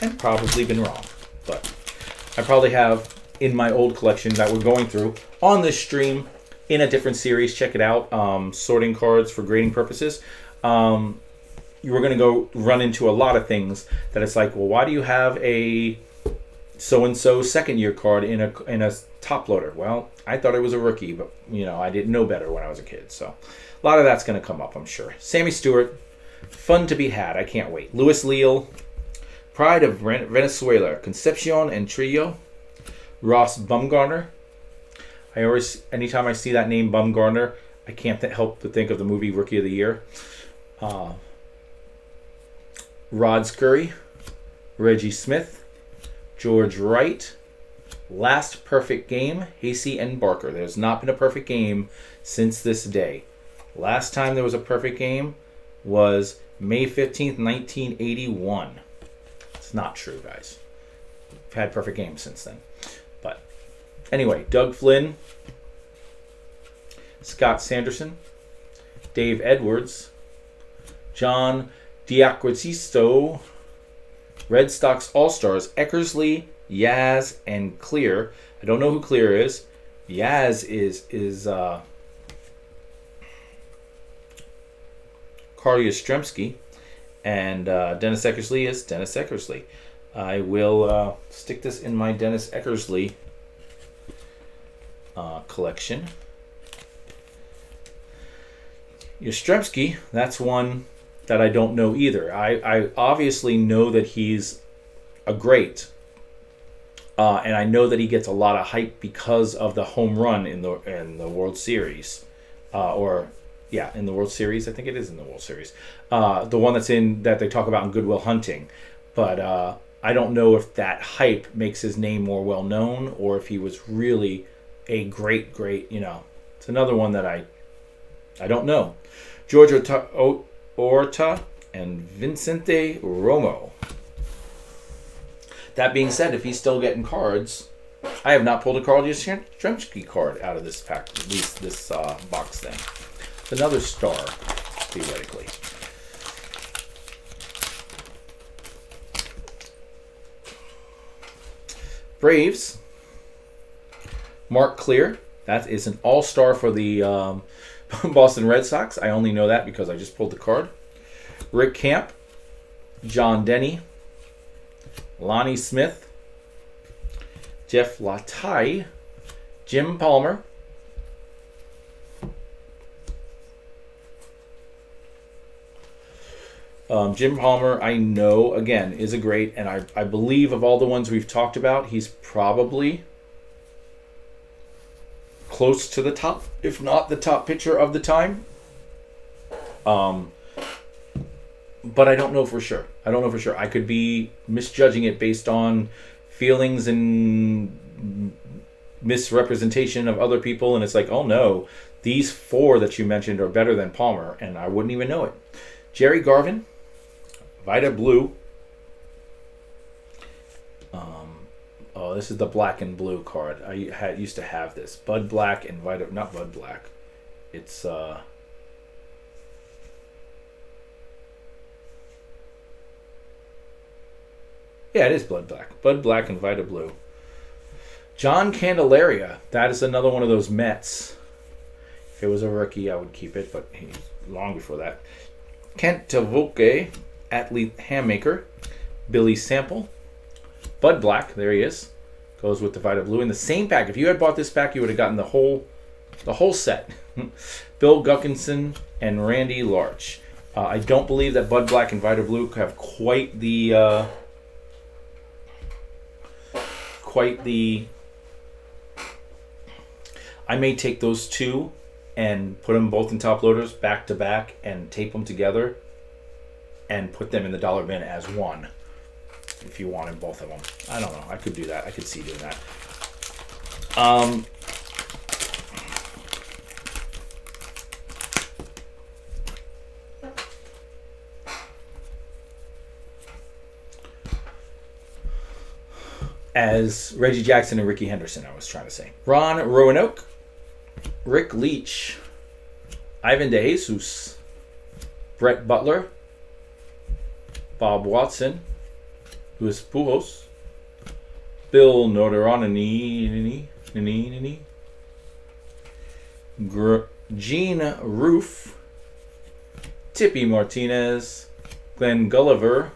And probably been wrong. But I probably have in my old collection that we're going through on this stream in a different series. Check it out. Sorting cards for grading purposes. You were going to go run into a lot of things that it's like, well, why do you have a so-and-so second year card in a top loader? Well, I thought it was a rookie, but I didn't know better when I was a kid. So a lot of that's going to come up, I'm sure. Sammy Stewart, fun to be had. I can't wait. Louis Leal, Pride of Venezuela, Concepcion and Trillo, Ross Bumgarner. Anytime I see that name Bumgarner, I can't help but think of the movie Rookie of the Year. Rod Scurry, Reggie Smith, George Wright, Last Perfect Game, Hasey and Barker. There's not been a perfect game since this day. Last time there was a perfect game was May 15th, 1981. It's not true, guys. We've had perfect games since then. But anyway, Doug Flynn, Scott Sanderson, Dave Edwards, John D'Acquisto, Red Sox All-Stars, Eckersley, Yaz, and Clear. I don't know who Clear is. Yaz is Carl Yastrzemski, and Dennis Eckersley is Dennis Eckersley. I will stick this in my Dennis Eckersley collection. Yastrzemski, that's one that I don't know either. I obviously know that he's a great, and I know that he gets a lot of hype because of the home run in the World Series, in the World Series. I think it is in the World Series. The one that they talk about in Good Will Hunting, but I don't know if that hype makes his name more well known or if he was really a great. It's another one that I don't know. George Orta and Vincente Romo. That being said, if he's still getting cards, I have not pulled a Carl Yastrzemski card out of this pack, this box thing. It's another star, theoretically. Braves, Mark Clear, That is an all-star for the Boston Red Sox. I only know that because I just pulled the card. Rick Camp, John Denny, Lonnie Smith, Jeff Latai, Jim Palmer, Jim Palmer, I know, again, is a great, and I believe of all the ones we've talked about, he's probably close to the top, if not the top pitcher of the time. But I don't know for sure. I could be misjudging it based on feelings and misrepresentation of other people, and it's like, oh no, these four that you mentioned are better than Palmer, and I wouldn't even know it. Jerry Garvin, Vida Blue. This is the black and blue card. I used to have this. Bud Black and Vida, not Bud Black. It's yeah, it is Bud Black. Bud Black and Vida Blue. John Candelaria. That is another one of those Mets. If it was a rookie, I would keep it, but he's long before that. Kent Tavoke, Athlete Hammaker, Billy Sample, Bud Black, there he is, goes with the Vida Blue in the same pack. If you had bought this pack, you would have gotten the whole set. Bill Guckinson and Randy Larch. I don't believe that Bud Black and Vida Blue have quite the I may take those two and put them both in top loaders back to back and tape them together and put them in the dollar bin as one if you wanted both of them. I don't know. I could do that. I could see doing that. As Reggie Jackson and Ricky Henderson, I was trying to say. Ron Roanoke, Rick Leach, Ivan DeJesus, Brett Butler, Bob Watson, Luis Pujols, Bill Notaronini, Gene Roof, Tippy Martinez, Glenn Gulliver,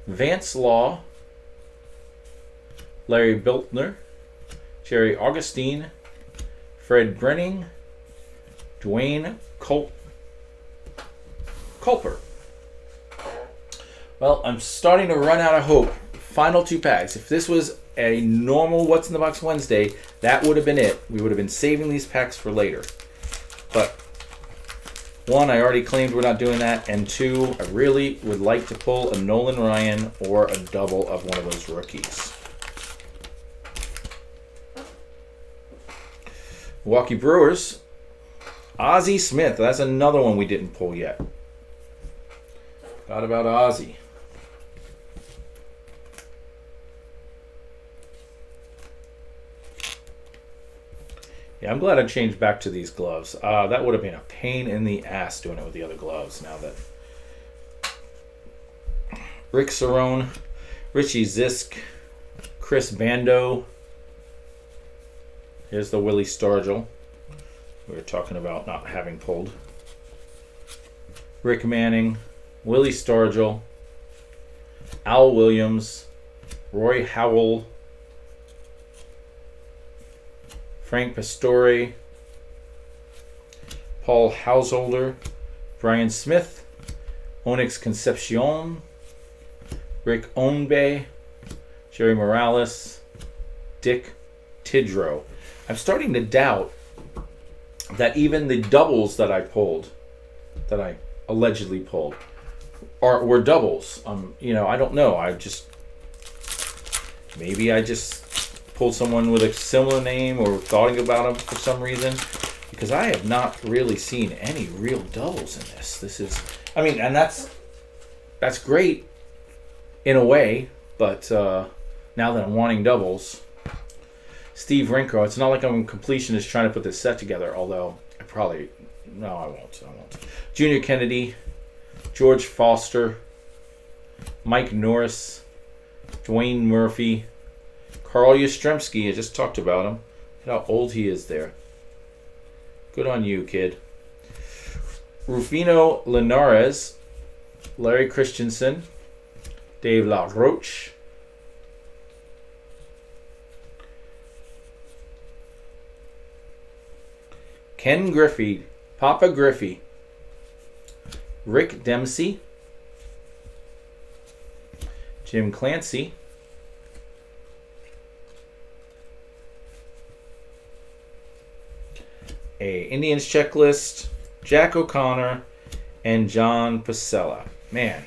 Vance Law, Larry Biltner, Jerry Augustine, Fred Brenning, Dwayne Culper. Well, I'm starting to run out of hope. Final two packs. If this was a normal What's in the Box Wednesday, that would have been it. We would have been saving these packs for later. But one, I already claimed we're not doing that. And two, I really would like to pull a Nolan Ryan or a double of one of those rookies. Milwaukee Brewers, Ozzie Smith. That's another one we didn't pull yet. Forgot about Ozzie. Yeah, I'm glad I changed back to these gloves. That would have been a pain in the ass doing it with the other gloves. Now that Rick Cerrone, Richie Zisk, Chris Bando. Here's the Willie Stargell we were talking about not having pulled. Rick Manning, Willie Stargell, Al Williams, Roy Howell, Frank Pastore, Paul Householder, Brian Smith, Onyx Concepcion, Rick Onbe, Jerry Morales, Dick Tidrow. I'm starting to doubt that even the doubles that I pulled, that I allegedly pulled, were doubles. I don't know. Maybe I just pulled someone with a similar name or thought about them for some reason, because I have not really seen any real doubles in this. This is, and that's great in a way, but now that I'm wanting doubles. Steve Rinko. It's not like I'm a completionist trying to put this set together, although I won't. Junior Kennedy, George Foster, Mike Norris, Dwayne Murphy, Carl Yastrzemski. I just talked about him. How old he is there. Good on you, kid. Rufino Linares, Larry Christensen, Dave LaRoche, Ken Griffey, Papa Griffey, Rick Dempsey, Jim Clancy, a Indians checklist, Jack O'Connor, and John Pasella. Man.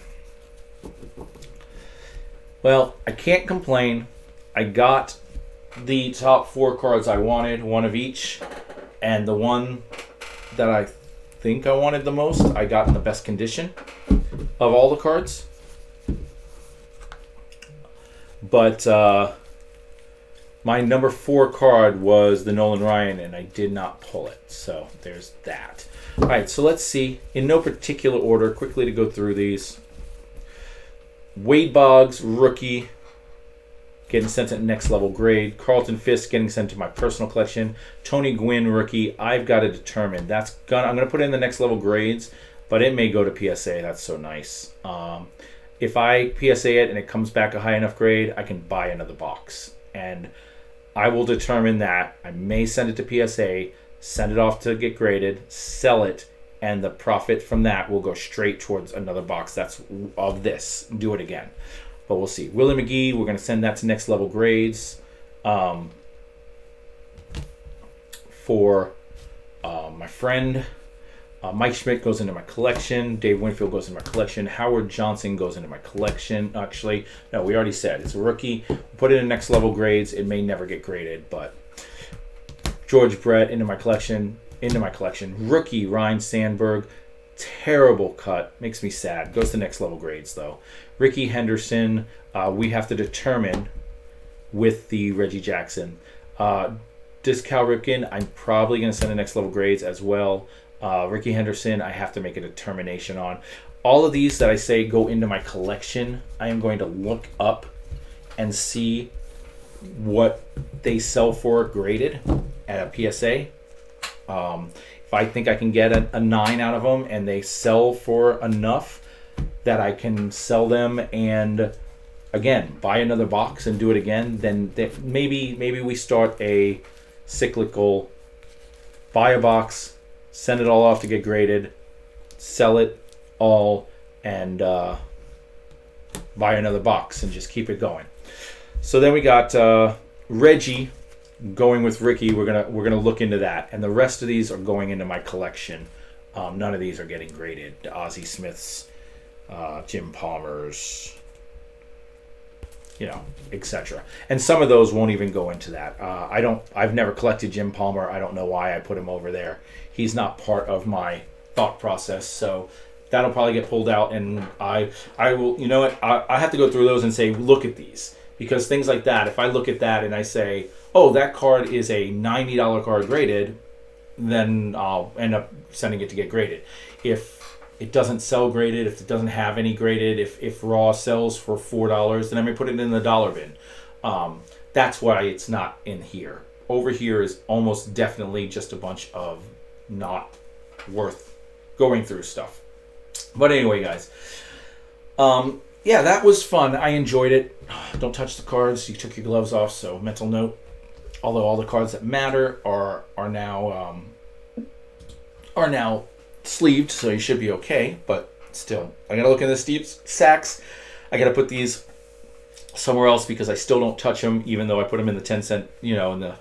Well, I can't complain. I got the top 4 cards I wanted, one of each, and the one that I think I wanted the most, I got in the best condition of all the cards. But my number 4 card was the Nolan Ryan, and I did not pull it. So there's that. All right, so let's see. In no particular order, quickly to go through these. Wade Boggs, rookie, getting sent to next level grade. Carlton Fisk getting sent to my personal collection. Tony Gwynn, rookie. I've got to determine. I'm going to put in the next level grades, but it may go to PSA. That's so nice. If I PSA it and it comes back a high enough grade, I can buy another box. And I will determine that. I may send it to PSA, send it off to get graded, sell it, and the profit from that will go straight towards another box that's of this. Do it again. But we'll see. Willie McGee, we're going to send that to next level grades. For my friend, Mike Schmidt goes into my collection. Dave Winfield goes into my collection. Howard Johnson goes into my collection. Actually, no, we already said it's a rookie. Put it in next level grades. It may never get graded, but George Brett into my collection. Rookie Ryan Sandberg. Terrible cut. Makes me sad. Goes to next level grades, though. Ricky Henderson, we have to determine with the Reggie Jackson. This Cal Ripken, I'm probably going to send to next level grades as well. Ricky Henderson, I have to make a determination on. All of these that I say go into my collection, I am going to look up and see what they sell for graded at a PSA. If I think I can get a 9 out of them and they sell for enough that I can sell them and, again, buy another box and do it again, then maybe we start a cyclical buy a box, send it all off to get graded, sell it all, and buy another box and just keep it going. So then we got Reggie going with Ricky. We're gonna look into that, and the rest of these are going into my collection. None of these are getting graded. Ozzie Smiths, Jim Palmer's, etc. And some of those won't even go into that. I've never collected Jim Palmer. I don't know why I put him over there. He's not part of my thought process, so that'll probably get pulled out. And I will. You know what? I have to go through those and say, look at these, because things like that. If I look at that and I say, oh, that card is a $90 card graded, then I'll end up sending it to get graded. If it doesn't sell graded, if it doesn't have any graded, if raw sells for $4, then I may put it in the dollar bin. That's why it's not in here. Over here is almost definitely just a bunch of not worth going through stuff. But anyway, guys, yeah, that was fun. I enjoyed it. Don't touch the cards. You took your gloves off, so mental note. Although all the cards that matter are now sleeved, so you should be okay. But still, I gotta look in the Steve sacks. I gotta put these somewhere else because I still don't touch them, even though I put them in the 10-cent, in the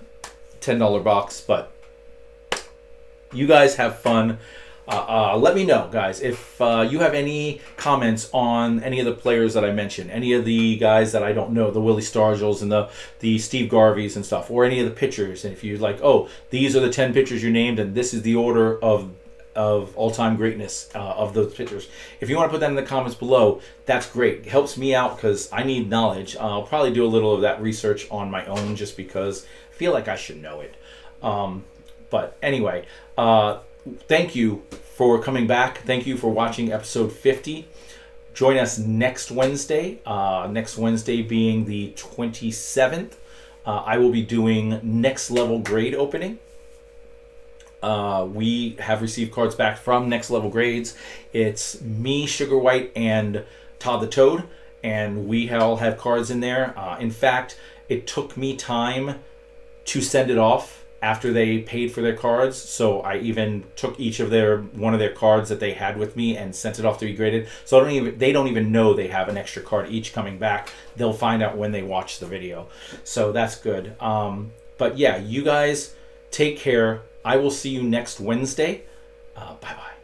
$10 box. But you guys have fun. Let me know, guys, if you have any comments on any of the players that I mentioned, any of the guys that I don't know, the Willie Stargells and the Steve Garveys and stuff, or any of the pitchers. And if you're like, oh, these are the 10 pitchers you named, and this is the order of all-time greatness of those pitchers. If you want to put that in the comments below, that's great. It helps me out because I need knowledge. I'll probably do a little of that research on my own just because I feel like I should know it. But anyway, thank you for coming back. Thank you for watching episode 50. Join us next Wednesday. Next Wednesday being the 27th. I will be doing next level grade opening. We have received cards back from Next Level Grades. It's me, Sugar White, and Todd the Toad, and we all have cards in there. In fact, it took me time to send it off after they paid for their cards, so I even took one of their cards that they had with me and sent it off to be graded. So they don't even know they have an extra card each coming back. They'll find out when they watch the video, so that's good. But yeah, you guys take care. I will see you next Wednesday. Bye bye.